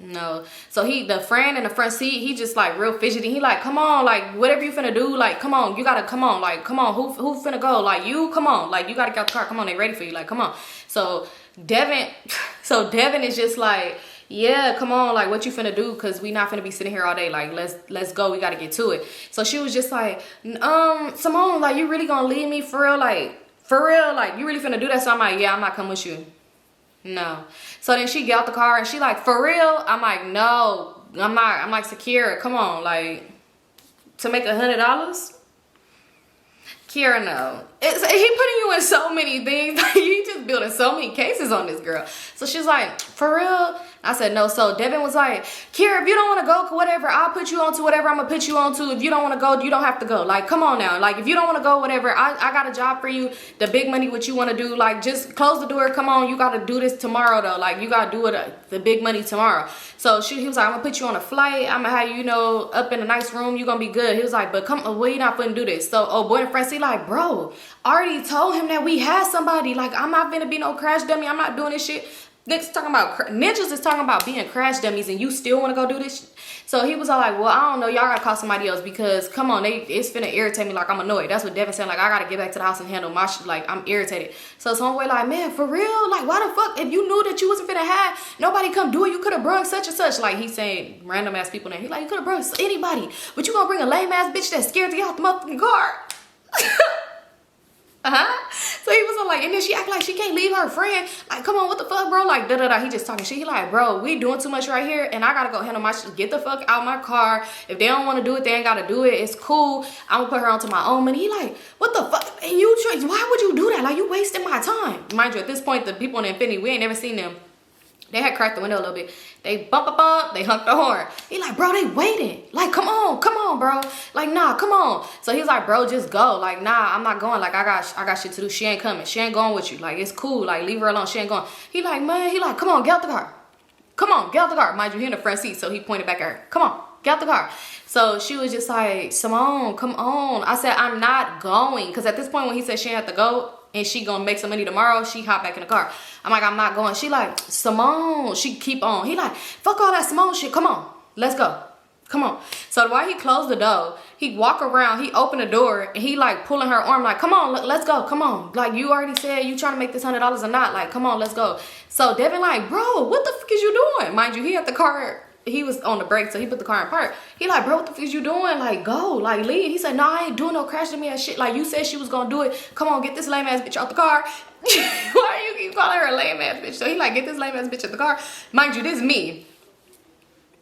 A: no. So the friend in the front seat, he just like real fidgety. He like, come on, like whatever you finna do, like come on, you gotta come on, like come on, who finna go? Like you, come on, like you gotta get out the car, come on, they ready for you, like come on. So Devin is just like, yeah, come on, like what you finna do? Cause we not finna be sitting here all day. Like let's go. We gotta get to it. So she was just like, Symone, like you really gonna leave me for real? Like you really finna do that? So I'm like, yeah, I'm not coming with you. No. So then she get out the car and she like, for real? I'm like, no, I'm not. I'm like, Sakira, come on, like to make $100? Kiera, no. He putting you in so many things. Like, he just building so many cases on this girl. So she's like, for real? I said, no. So Devin was like, Kiera, if you don't want to go, whatever, I'll put you on to whatever I'm going to put you on to. If you don't want to go, you don't have to go. Like, come on now. Like, if you don't want to go, whatever, I got a job for you. The big money, what you want to do. Like, just close the door. Come on. You got to do this tomorrow, though. Like, you got to do it, the big money tomorrow. So he was like, I'm going to put you on a flight. I'm going to have you, up in a nice room. You're going to be good. He was like, but come on, well, you not going to do this. So, boy and friends, he like, bro, I already told him that we had somebody. Like, I'm not gonna be no crash dummy. I'm not doing this shit. Ninjas is talking about being crash dummies, and you still want to go do this shit? So he was all like, well, I don't know. Y'all gotta call somebody else because, come on, it's finna irritate me. Like, I'm annoyed. That's what Devin said. Like, I gotta get back to the house and handle my shit. Like, I'm irritated. So homeboy like, man, for real? Like, why the fuck? If you knew that you wasn't finna have nobody come do it, you could have brung such and such. Like, he's saying random ass people name. He like, you could have brung anybody. But you gonna bring a lame ass bitch that's scared to get out the motherfucking car. So he was like, and then she act like she can't leave her friend. Like, come on, what the fuck, bro? Like, da-da-da. He just talking shit. He like, bro, we doing too much right here, and I gotta go handle my shit. Get the fuck out my car. If they don't want to do it, they ain't gotta do it. It's cool. I'm gonna put her onto my own money. He like, what the fuck? And why would you do that? Like, you wasting my time. Mind you, at this point, the people in Infinity, we ain't never seen them They had cracked the window a little bit. They bump, they honked the horn. He like, bro, they waiting. Like, come on, bro. Like, nah, come on. So he's like, bro, just go. Like, nah, I'm not going. Like, I got shit to do. She ain't coming. She ain't going with you. Like, it's cool. Like, leave her alone. She ain't going. He like, man, come on, get out the car. Come on, get out the car. Mind you, he in the front seat, so he pointed back at her. Come on, get out the car. So she was just like, Symone, come on. I said, I'm not going. Because at this point, when he said she ain't have to go, and she gonna make some money tomorrow, she hopped back in the car. I'm like, I'm not going. She like, Symone. She keep on. He like, fuck all that Symone shit. Come on, let's go. Come on. So while he closed the door, he walk around, he opened the door, and he like pulling her arm like, come on, let's go, come on. Like, you already said you trying to make this $100 or not. Like, come on, let's go. So Devin like, bro, what the fuck is you doing? Mind you, he had the car. He was on the brake, so he put the car in park. He like, bro, what the fuck is you doing? Like, go, like, leave. He said, no, I ain't doing no crashing me and shit. Like, you said she was gonna do it. Come on, get this lame ass bitch out the car. Why you keep calling her a lame ass bitch? So he like, get this lame ass bitch out the car. Mind you, this is me.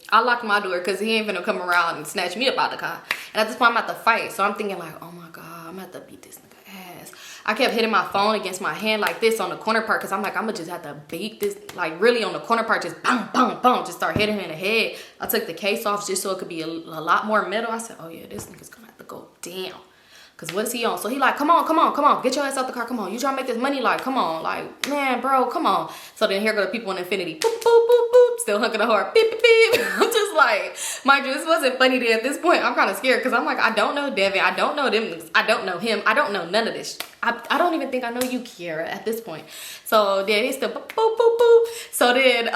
A: I locked my door because he ain't finna come around and snatch me up out the car. And at this point, I'm at the fight. So I'm thinking like, oh my God, I'm at to beat this nigga ass. I kept hitting my phone against my hand like this on the corner part because I'm like, I'm gonna just have to beat this, like really on the corner part, just boom, boom, boom, just start hitting him in the head. I took the case off just so it could be a lot more metal. I said, oh yeah, this nigga's gonna have to go down. Cause what is he on? So he like, come on, get your ass out the car, come on. You trying to make this money, like, come on, like, man, bro, come on. So then here go the people in Infinity, boop, boop, boop, boop, still hunking the heart, beep, beep, beep. I'm just like, mind you, this wasn't funny then. At this point, I'm kind of scared because I'm like, I don't know Devin, I don't know them, I don't know him, I don't know none of this. I don't even think I know you, Kiara, at this point. So then he's still boop, boop, boop, boop. So then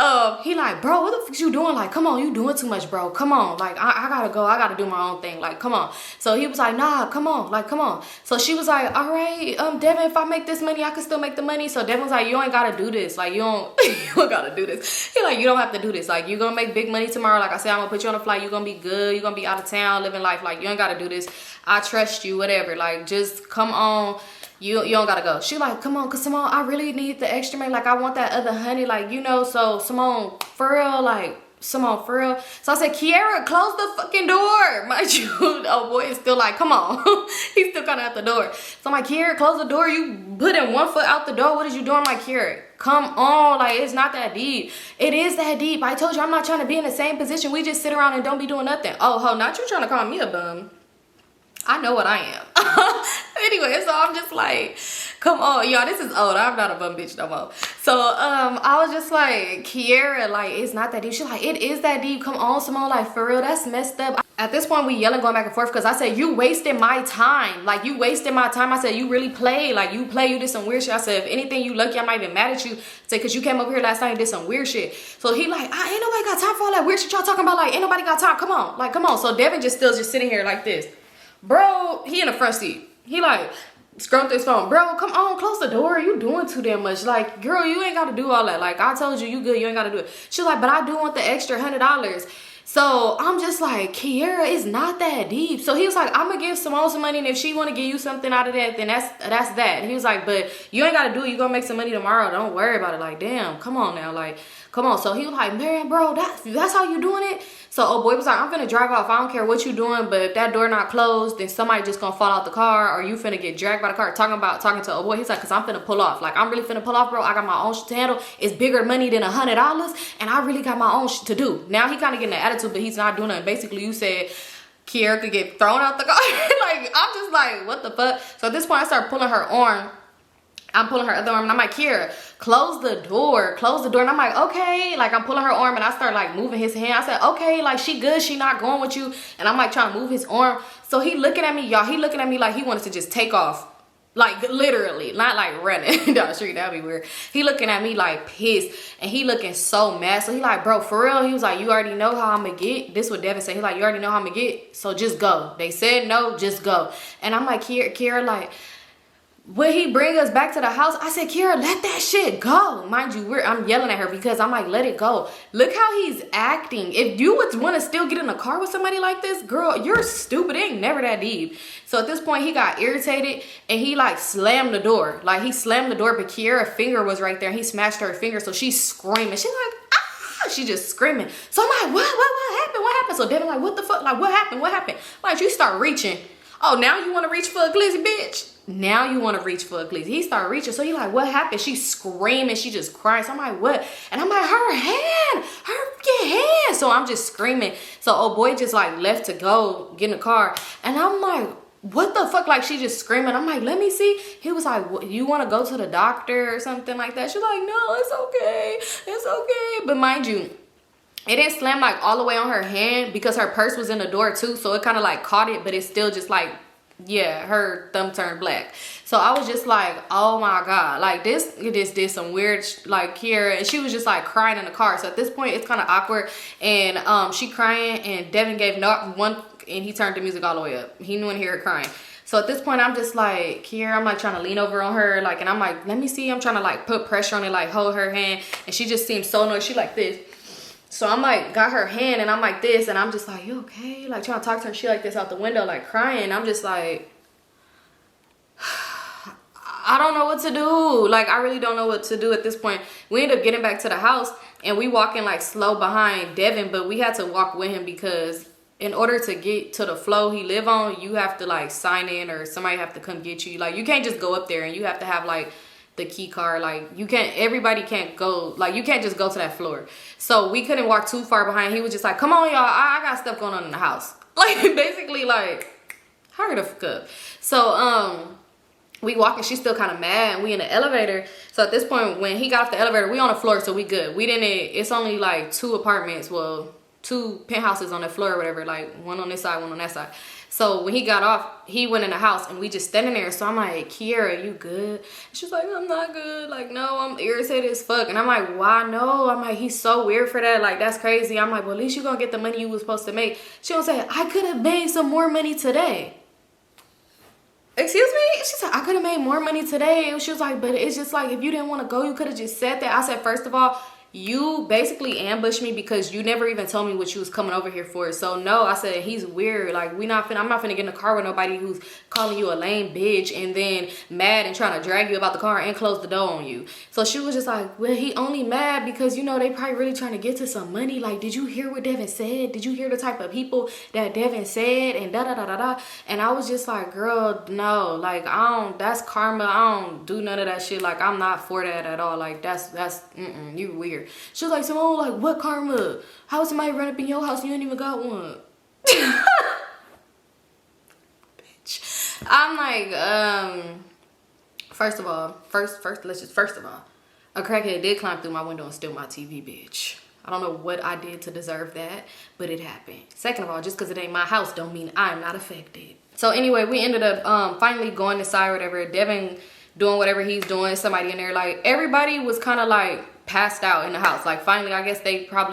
A: he like, bro, what the fuck you doing? Like, come on, you doing too much, bro. Come on. Like, I gotta go. I gotta do my own thing. Like, come on. So he was like, nah, come on. Like, come on. So she was like, all right, Devin, if I make this money, I can still make the money. So Devin was like, you ain't gotta do this. Like, you don't gotta do this. He like, you don't have to do this. Like, you gonna make big money tomorrow. Like I said, I'm gonna put you on a flight. You gonna be good. You gonna be out of town living life. Like, you ain't gotta do this. I trust you, whatever. Like, just come on. You don't gotta go. She like, come on, cause Symone, I really need the extra money. Like, I want that other honey, like, you know. So Symone, for real, like, Symone, for real. So I said, Kiara, close the fucking door. Mind you, oh boy is still like, come on. He's still kind of at the door. So I'm like, Kiara, close the door. You putting one foot out the door. What is you doing? I'm like, Kiara, come on. Like, it's not that deep. It is that deep. I told you I'm not trying to be in the same position. We just sit around and don't be doing nothing. Oh, ho, not you trying to call me a bum. I know what I am. Anyway, so I'm just like, come on, y'all, this is old. I'm not a bum bitch no more. So I was just like, Kiara, like, it's not that deep. She's like, it is that deep. Come on, Symone, like, for real, that's messed up. At this point, we yelling, going back and forth, because I said, you wasted my time. Like, you wasted my time. I said, you really played. Like, you did some weird shit. I said, if anything, you lucky, I'm not even mad at you. I said, because you came over here last night and did some weird shit. So he like, ain't nobody got time for all that weird shit y'all talking about. Like, ain't nobody got time. Come on. Like, come on. So Devin just still just sitting here like this. Bro, he in the front seat. He like scrolling through his phone. Bro, come on, close the door. You doing too damn much. Like, girl, you ain't gotta do all that. Like, I told you, you good. You ain't gotta do it. She's like, but I do want the extra $100. So I'm just like, Kiara, it's not that deep. So he was like, I'm gonna give Symone some money, and if she wanna give you something out of that, then that's that. And he was like, but you ain't gotta do it. You gonna make some money tomorrow. Don't worry about it. Like, damn, come on now. Like, come on. So he was like, man, bro, that's how you doing it? So old boy was like, I'm finna drive off. I don't care what you doing, but if that door not closed, then somebody just gonna fall out the car, or you finna get dragged by the car. Talking to old boy. He's like, cause I'm finna pull off. Like, I'm really finna pull off, bro. I got my own shit to handle. It's bigger money than $100, and I really got my own shit to do. Now he kind of getting the attitude, but he's not doing it. Basically, you said Kiara could get thrown out the car. Like, I'm just like, what the fuck? So at this point, I start pulling her arm. I'm pulling her other arm, and I'm like, Kiara, close the door. And I'm like, okay. Like, I'm pulling her arm, and I start like moving his hand. I said, okay, like, she good. She not going with you. And I'm like trying to move his arm. So he looking at me, y'all. He looking at me like he wanted to just take off. Like, literally, not like running down the street. That'd be weird. He looking at me like pissed, and he looking so mad. So he like, bro, for real? He was like, you already know how I'm gonna get. This what Devin said. He like, you already know how I'm gonna get. So just go. They said no, just go. And I'm like, Kiara, like, will he bring us back to the house? I said, Kiara, let that shit go. Mind you, I'm yelling at her because I'm like, let it go. Look how he's acting. If you would want to still get in a car with somebody like this, girl, you're stupid. It ain't never that deep. So at this point, he got irritated, and he like slammed the door. Like, he slammed the door, but Kiara's finger was right there, and he smashed her finger. So she's screaming. She's like, ah! She just screaming. So I'm like, what happened? So Devin like, what the fuck? Like, what happened? Like, you start reaching. Oh, now you want to reach for a glizzy, bitch? Now you want to reach for a glizzy. He started reaching. So he like, what happened? She's screaming. She just crying. So I'm like, what? And I'm like, her hand. Her fucking hand. So I'm just screaming. So old boy just like left to go get in the car. And I'm like, what the fuck? Like, she just screaming. I'm like, let me see. He was like, what, you want to go to the doctor or something like that? She's like, no, it's okay. It's okay. But mind you, it didn't slam like all the way on her hand because her purse was in the door too. So it kind of like caught it, but it's still just like, yeah, her thumb turned black. So I was just like, oh my God, like this did some weird like here. And she was just like crying in the car. So at this point it's kind of awkward. And she crying and Devin gave not one, and he turned the music all the way up. He knew and hear her crying. So at this point I'm just like, here, I'm like trying to lean over on her, like, and I'm like, let me see. I'm trying to like put pressure on it, like hold her hand. And she just seems so annoyed. She like this. So I'm like, got her hand and I'm like this, and I'm just like, you okay? Like trying to talk to her, she like this out the window, like crying. I'm just like, I don't know what to do. Like, I really don't know what to do at this point. We ended up getting back to the house and we walking like slow behind Devin, but we had to walk with him because in order to get to the floor he live on, you have to like sign in or somebody have to come get you. Like, you can't just go up there, and you have to have like the key card. Like, you can't, everybody can't go, like you can't just go to that floor. So we couldn't walk too far behind. He was just like, come on y'all, I got stuff going on in the house. Like, basically like, hurry the fuck up. So we walking, she's still kind of mad, and we in the elevator. So at this point when he got off the elevator, we on the floor, so we good. We didn't, it's only like 2 apartments, well 2 penthouses on the floor or whatever, like one on this side, one on that side. So when he got off, he went in the house and we just standing there. So I'm like, Kiera, you good? She's like, I'm not good. Like, no, I'm irritated as fuck. And I'm like, why no? I'm like, he's so weird for that. Like, that's crazy. I'm like, well, at least you gonna get the money you was supposed to make. She gonna say, I could have made some more money today. Excuse me? She said, I could have made more money today. She was like, but it's just like, if you didn't want to go, you could have just said that. I said, first of all, you basically ambushed me because you never even told me what you was coming over here for. So no, I said, he's weird. Like, I'm not finna get in the car with nobody who's calling you a lame bitch and then mad and trying to drag you about the car and close the door on you. So she was just like, well, he only mad because, you know, they probably really trying to get to some money. Like, did you hear what Devin said? Did you hear the type of people that Devin said? And da-da-da-da-da. And I was just like, girl, no. Like, that's karma. I don't do none of that shit. Like, I'm not for that at all. Like, that's you weird. She was like, Symone, like, what karma? How would somebody run up in your house and you ain't even got one? Bitch. I'm like, first of all, a crackhead did climb through my window and steal my TV, bitch. I don't know what I did to deserve that, but it happened. Second of all, just because it ain't my house don't mean I'm not affected. So anyway, we ended up finally going inside or whatever. Devin doing whatever he's doing. Somebody in there, like, everybody was kind of like passed out in the house. Like, finally, I guess they high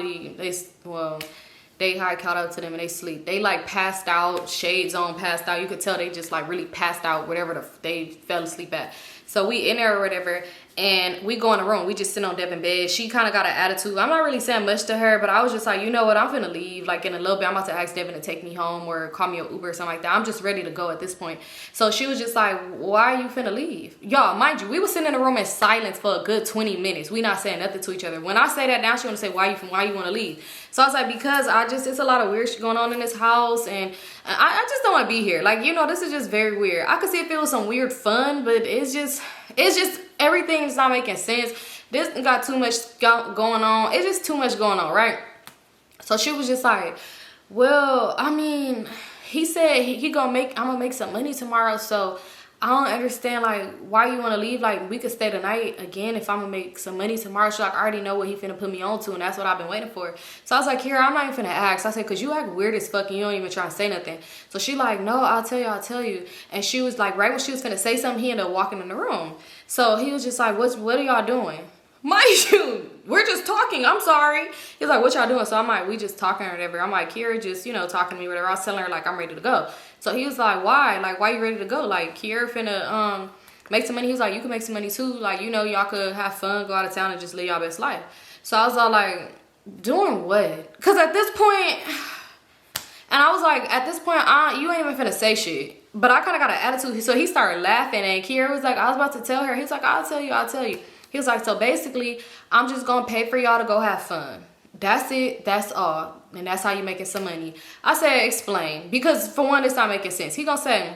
A: caught up to them and they sleep. They like passed out, shades on, passed out. You could tell they just like really passed out whatever they fell asleep at. So we in there or whatever, and we go in the room. We just sit on Devin's bed. She kind of got an attitude. I'm not really saying much to her, but I was just like, you know what? I'm finna leave. Like, in a little bit, I'm about to ask Devin to take me home or call me an Uber or something like that. I'm just ready to go at this point. So she was just like, why are you finna leave? Y'all, mind you, we was sitting in the room in silence for a good 20 minutes. We not saying nothing to each other. When I say that now, she wanna say, why you wanna leave? So I was like, because it's a lot of weird shit going on in this house, and I just don't want to be here. Like, you know, this is just very weird. I could see if it was some weird fun, but it's just everything's not making sense. This got too much going on. It's just too much going on, right? So she was just like, well, I mean, he said I'm gonna make some money tomorrow, so I don't understand, like, why you want to leave. Like, we could stay the night again if I'm gonna make some money tomorrow. So like, I already know what he finna put me on to, and that's what I've been waiting for. So I was like, here, I'm not even finna ask. I said, cause you act weird as fuck and you don't even try to say nothing. So she like, no, I'll tell you. And she was like, right when she was finna say something, he ended up walking in the room. So he was just like, what are y'all doing? Mind you, we're just talking. I'm sorry. He's like, what y'all doing? So I'm like, we just talking or whatever. I'm like, Kiera just, you know, talking to me, whatever. I was telling her, like, I'm ready to go. So he was like, why? Like, why you ready to go? Like, Kiera finna make some money. He was like, you can make some money too. Like, you know, y'all could have fun, go out of town and just live y'all best life. So I was all like, doing what? Because at this point, and I was like, at this point, you ain't even finna say shit. But I kind of got an attitude. So he started laughing, and Kiera was like, I was about to tell her. He's like, I'll tell you. He was like, so basically, I'm just gonna pay for y'all to go have fun. that's it, that's all, and that's how you making some money. I said, explain, because for one, it's not making sense. He gonna say,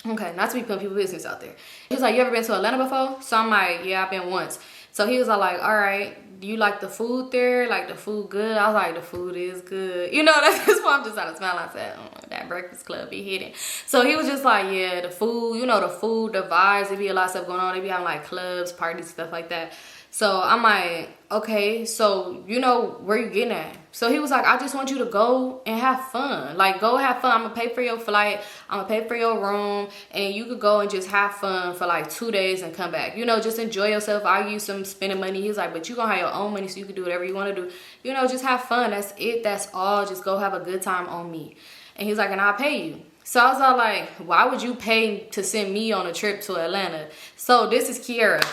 A: okay, not to be putting people's business out there. He's like, you ever been to Atlanta before? So I'm like, yeah, I've been once. So he was like, all right, do you like the food there? Like the food good? I was like, the food is good. You know, that's why I'm just trying to smile. I said, oh, that Breakfast Club be hitting. So he was just like, yeah, the food, you know, the food, the vibes, there be a lot of stuff going on. They be having like clubs, parties, stuff like that. So I'm like, okay, so you know where you getting at? So he was like, I just want you to go and have fun. Like, go have fun. I'm gonna pay for your flight. I'm gonna pay for your room. And you could go and just have fun for like 2 days and come back. You know, just enjoy yourself. I'll give you some spending money. He's like, but you gonna have your own money so you can do whatever you wanna do. You know, just have fun. That's it. That's all. Just go have a good time on me. And he's like, and I'll pay you. So I was all like, why would you pay to send me on a trip to Atlanta? So this is Kiara.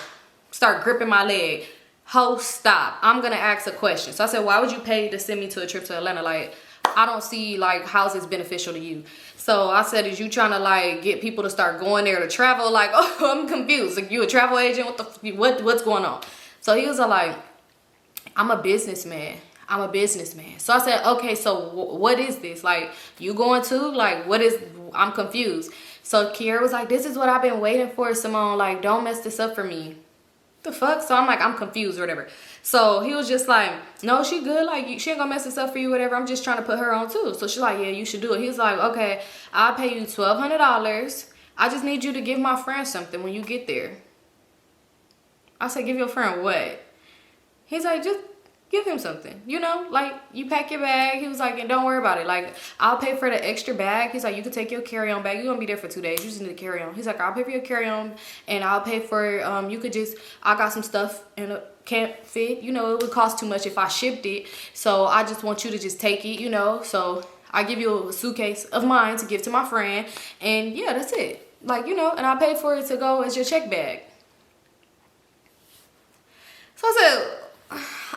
A: Start gripping my leg. Ho, stop. I'm gonna ask a question. So I said, why would you pay to send me to a trip to Atlanta? Like, I don't see like how's this beneficial to you. So I said, is you trying to like get people to start going there to travel? Like, oh, I'm confused. Like, you a travel agent? What's going on? So he was like, I'm a businessman. I'm a businessman. So I said, okay, so what is this? Like, you going to? Like, what is, I'm confused. So Kiara was like, this is what I've been waiting for, Symone. Like, don't mess this up for me. The fuck? So I'm like, I'm confused or whatever. So he was just like, no, she good. Like, she ain't gonna mess this up for you, whatever. I'm just trying to put her on too. So she's like, yeah, you should do it. He's like, okay, I'll pay you $1,200. I just need you to give my friend something when you get there. I said, give your friend what? He's like, just give him something, you know, like you pack your bag. He was like, and don't worry about it. Like, I'll pay for the extra bag. He's like, you can take your carry-on bag. You're gonna be there for 2 days. You just need to carry on. He's like, I'll pay for your carry-on and I'll pay for, you could just, I got some stuff and it can't fit, you know, it would cost too much if I shipped it. So I just want you to just take it, you know, so I give you a suitcase of mine to give to my friend. And yeah, that's it. Like, you know, and I paid for it to go as your check bag. So I said,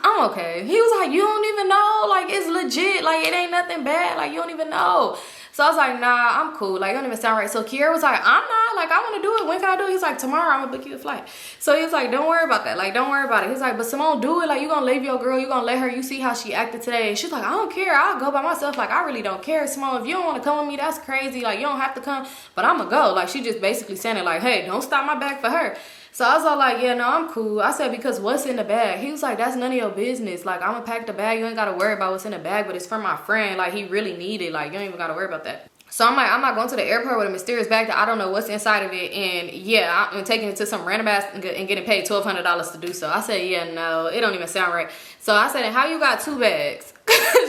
A: I'm okay. He was like, you don't even know, like, it's legit, like, it ain't nothing bad, like, you don't even know. So I was like, nah, I'm cool, like, it don't even sound right. So Kiara was like, I'm not, like, I want to do it. When can I do it? He's like, tomorrow, I'm gonna book you a flight. So he was like, don't worry about that, like, don't worry about it. He's like, but Symone, do it, like, you gonna leave your girl, you gonna let her, you see how she acted today. And she's like, I don't care, I'll go by myself, like, I really don't care, Symone, if you don't want to come with me, that's crazy, like, you don't have to come, but I'm gonna go. Like, she just basically saying it like, hey, don't stop my bag for her. So I was all like, yeah, no, I'm cool. I said, because what's in the bag? He was like, that's none of your business. Like, I'm gonna pack the bag. You ain't gotta worry about what's in the bag, but it's for my friend. Like, he really need it. Like, you don't even gotta worry about that. So I'm like, I'm not going to the airport with a mysterious bag that I don't know what's inside of it. And yeah, I'm taking it to some random ass and getting paid $1,200 to do so. I said, yeah, no, it don't even sound right. So I said, and how you got 2 bags?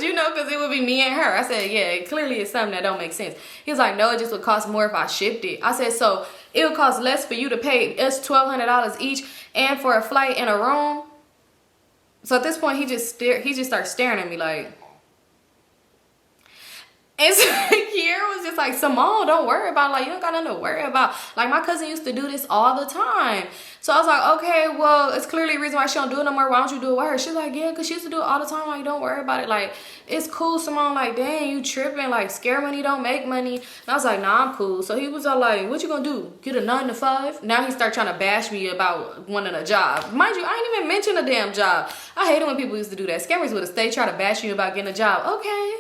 A: You know, because it would be me and her. I said, yeah, clearly it's something that don't make sense. He was like, no, it just would cost more if I shipped it. I said, so it would cost less for you to pay us $1,200 each and for a flight and a room? So at this point, he just starts staring at me like, and so Kiara was just like, Symone, don't worry about it. Like, you don't got nothing to worry about. Like, my cousin used to do this all the time. So I was like, okay, well, it's clearly a reason why she don't do it no more. Why don't you do it with her? She's like, yeah, because she used to do it all the time. Like, don't worry about it. Like, it's cool, Symone. Like, dang, you tripping. Like, scare money don't make money. And I was like, nah, I'm cool. So he was all like, what you gonna do? Get a 9 to 5? Now he start trying to bash me about wanting a job. Mind you, I ain't even mentioned a damn job. I hate it when people used to do that. Scammers would have stayed trying to bash you about getting a job. Okay.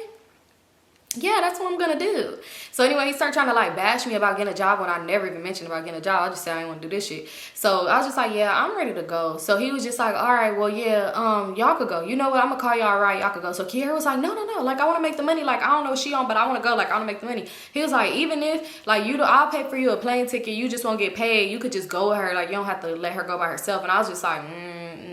A: Yeah, that's what I'm gonna do. So anyway, he started trying to like bash me about getting a job when I never even mentioned about getting a job. I just said I didn't want to do this shit. So I was just like, yeah, I'm ready to go. So he was just like, all right, well, yeah, y'all could go. You know what? I'm gonna call y'all right. Y'all could go. So Kiara was like, no. Like, I want to make the money. Like, I don't know what she on, but I want to go. Like, I want to make the money. He was like, even if like I'll pay for you a plane ticket. You just won't get paid. You could just go with her. Like, you don't have to let her go by herself. And I was just like,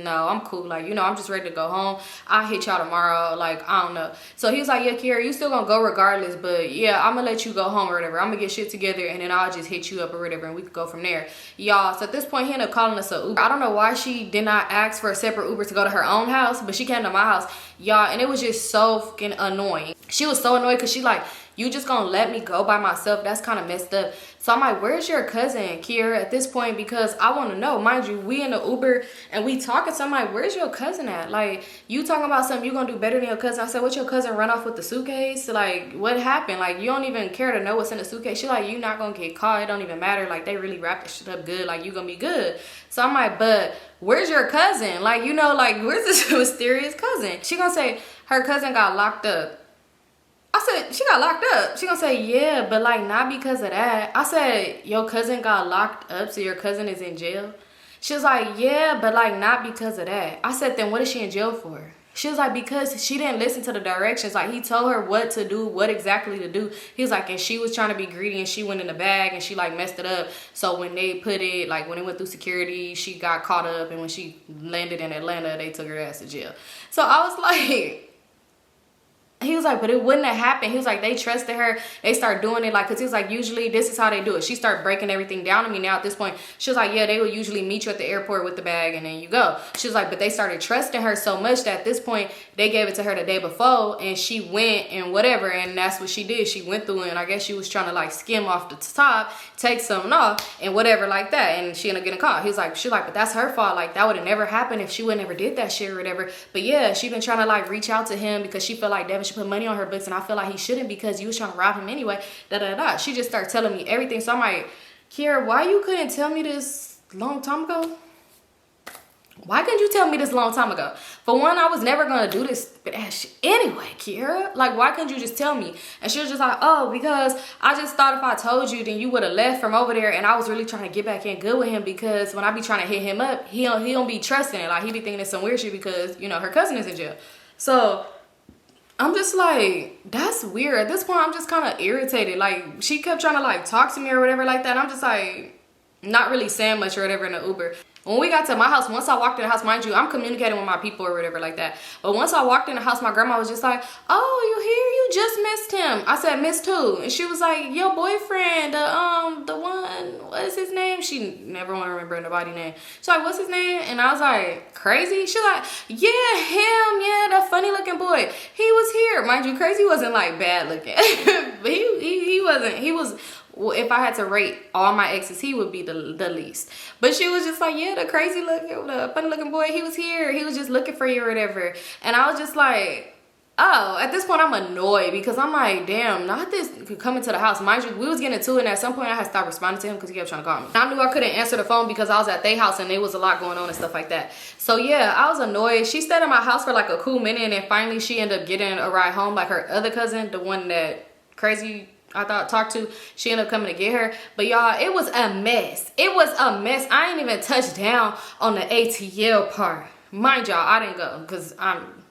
A: no, I'm cool. Like, you know, I'm just ready to go home. I'll hit y'all tomorrow. Like, I don't know. So he was like, yeah, Kiara, you still gonna go regardless, but yeah, I'm gonna let you go home or whatever. I'm gonna get shit together and then I'll just hit you up or whatever and we could go from there. Y'all, so at this point he ended up calling us a Uber. I don't know why she did not ask for a separate Uber to go to her own house, but she came to my house, y'all, and it was just so fucking annoying. She was so annoyed because she like, you just gonna let me go by myself? That's kind of messed up. So I'm like, where's your cousin, Kiera, at this point? Because I want to know. Mind you, we in the Uber and we talking. So I'm like, where's your cousin at? Like, you talking about something you gonna do better than your cousin. I said, what, your cousin run off with the suitcase? Like, what happened? Like, you don't even care to know what's in the suitcase. She like, you not gonna get caught. It don't even matter. Like, they really wrapped this shit up good. Like, you gonna be good. So I'm like, but where's your cousin? Like, you know, like, where's this mysterious cousin? She gonna say her cousin got locked up. I said, she got locked up. She gonna say, yeah, but like not because of that. I said, your cousin got locked up, so your cousin is in jail? She was like, yeah, but like not because of that. I said, then what is she in jail for? She was like, because she didn't listen to the directions. Like, he told her what to do, what exactly to do. He was like, and she was trying to be greedy and she went in the bag and she like messed it up. So when they put it, like when it went through security, she got caught up, and when she landed in Atlanta, they took her ass to jail. So I was like, he was like, but it wouldn't have happened. He was like, they trusted her. They start doing it, like, because he was like, usually this is how they do it. She started breaking everything down to me now at this point. She was like, yeah, they would usually meet you at the airport with the bag and then you go. She was like, but they started trusting her so much that at this point, they gave it to her the day before and she went and whatever. And that's what she did. She went through it, and I guess she was trying to like skim off the top, take something off and whatever like that. And she ended up getting caught. He was like, she's like, but that's her fault. Like, that would have never happened if she would never did that shit or whatever. But yeah, she been trying to like reach out to him because she felt like Devin should put money on her books. And I feel like he shouldn't because you was trying to rob him anyway. She just started telling me everything. So I'm like, Kiera, why you couldn't tell me this long time ago? Why couldn't you tell me this long time ago? For one, I was never gonna do this shit anyway, Kiera. Like, why couldn't you just tell me? And she was just like, oh, because I just thought if I told you, then you would have left from over there. And I was really trying to get back in good with him because when I be trying to hit him up, he don't be trusting it. Like, he be thinking it's some weird shit because, you know, her cousin is in jail. So I'm just like, that's weird. At this point, I'm just kind of irritated. Like, she kept trying to like talk to me or whatever like that. And I'm just like, not really saying much or whatever in the Uber. When we got to my house, once I walked in the house, mind you, I'm communicating with my people or whatever like that. But once I walked in the house, my grandma was just like, oh, you here? You just missed him. I said, missed who? And she was like, your boyfriend, the one, what is his name? She never want to remember nobody's name. She's like, what's his name? And I was like, Crazy? She's like, yeah, him, yeah, that funny looking boy. He was here. Mind you, Crazy wasn't like bad looking. But he wasn't, he was, well, if I had to rate all my exes, he would be the least. But she was just like, yeah, the crazy looking, the funny looking boy, he was here. He was just looking for you or whatever. And I was just like, oh, at this point I'm annoyed because I'm like, damn, not this coming to the house. Mind you, we was getting into it, and at some point I had stopped responding to him because he kept trying to call me. I knew I couldn't answer the phone because I was at their house and there was a lot going on and stuff like that. So yeah, I was annoyed. She stayed at my house for like a cool minute, and then finally she ended up getting a ride home. Like her other cousin, the one that Crazy I thought talked to, she ended up coming to get her. But y'all, it was a mess. It was a mess. I ain't even touched down on the ATL part. Mind y'all, I didn't go because I'm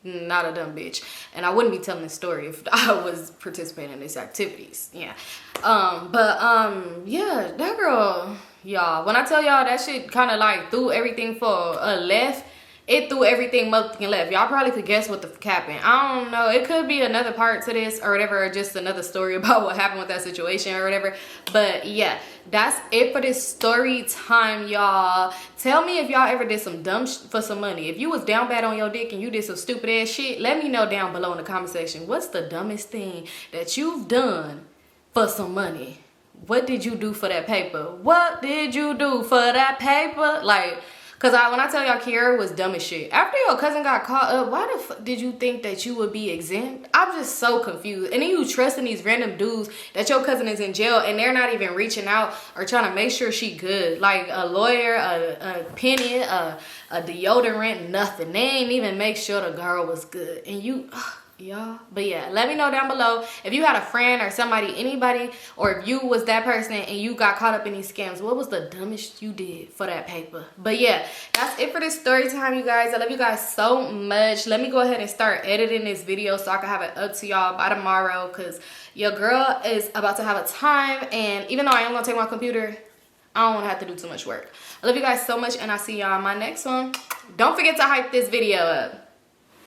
A: not a dumb bitch, and I wouldn't be telling this story if I was participating in these activities. Yeah. Yeah, that girl, y'all, when I tell y'all that shit kind of like threw everything for a left, it threw everything motherfucking left. Y'all probably could guess what the fuck happened. I don't know. It could be another part to this or whatever, or just another story about what happened with that situation or whatever. But yeah, that's it for this story time, y'all. Tell me if y'all ever did some dumb for some money. If you was down bad on your dick and you did some stupid ass shit, let me know down below in the comment section. What's the dumbest thing that you've done for some money? What did you do for that paper? What did you do for that paper? Like, cause when I tell y'all Kiera was dumb as shit. After your cousin got caught up, why the fuck did you think that you would be exempt? I'm just so confused. And then you trusting these random dudes that your cousin is in jail and they're not even reaching out or trying to make sure she good. Like a lawyer, a penny, a deodorant, nothing. They ain't even make sure the girl was good. And you, y'all. But yeah, let me know down below if you had a friend or somebody, anybody, or if you was that person and you got caught up in these scams. What was the dumbest you did for that paper? But yeah, that's it for this story time, you guys. I love you guys so much. Let me go ahead and start editing this video so I can have it up to y'all by tomorrow, because your girl is about to have a time, and even though I am gonna take my computer, I don't want to have to do too much work. I love you guys so much, and I'll see y'all in my next one. Don't forget to hype this video up.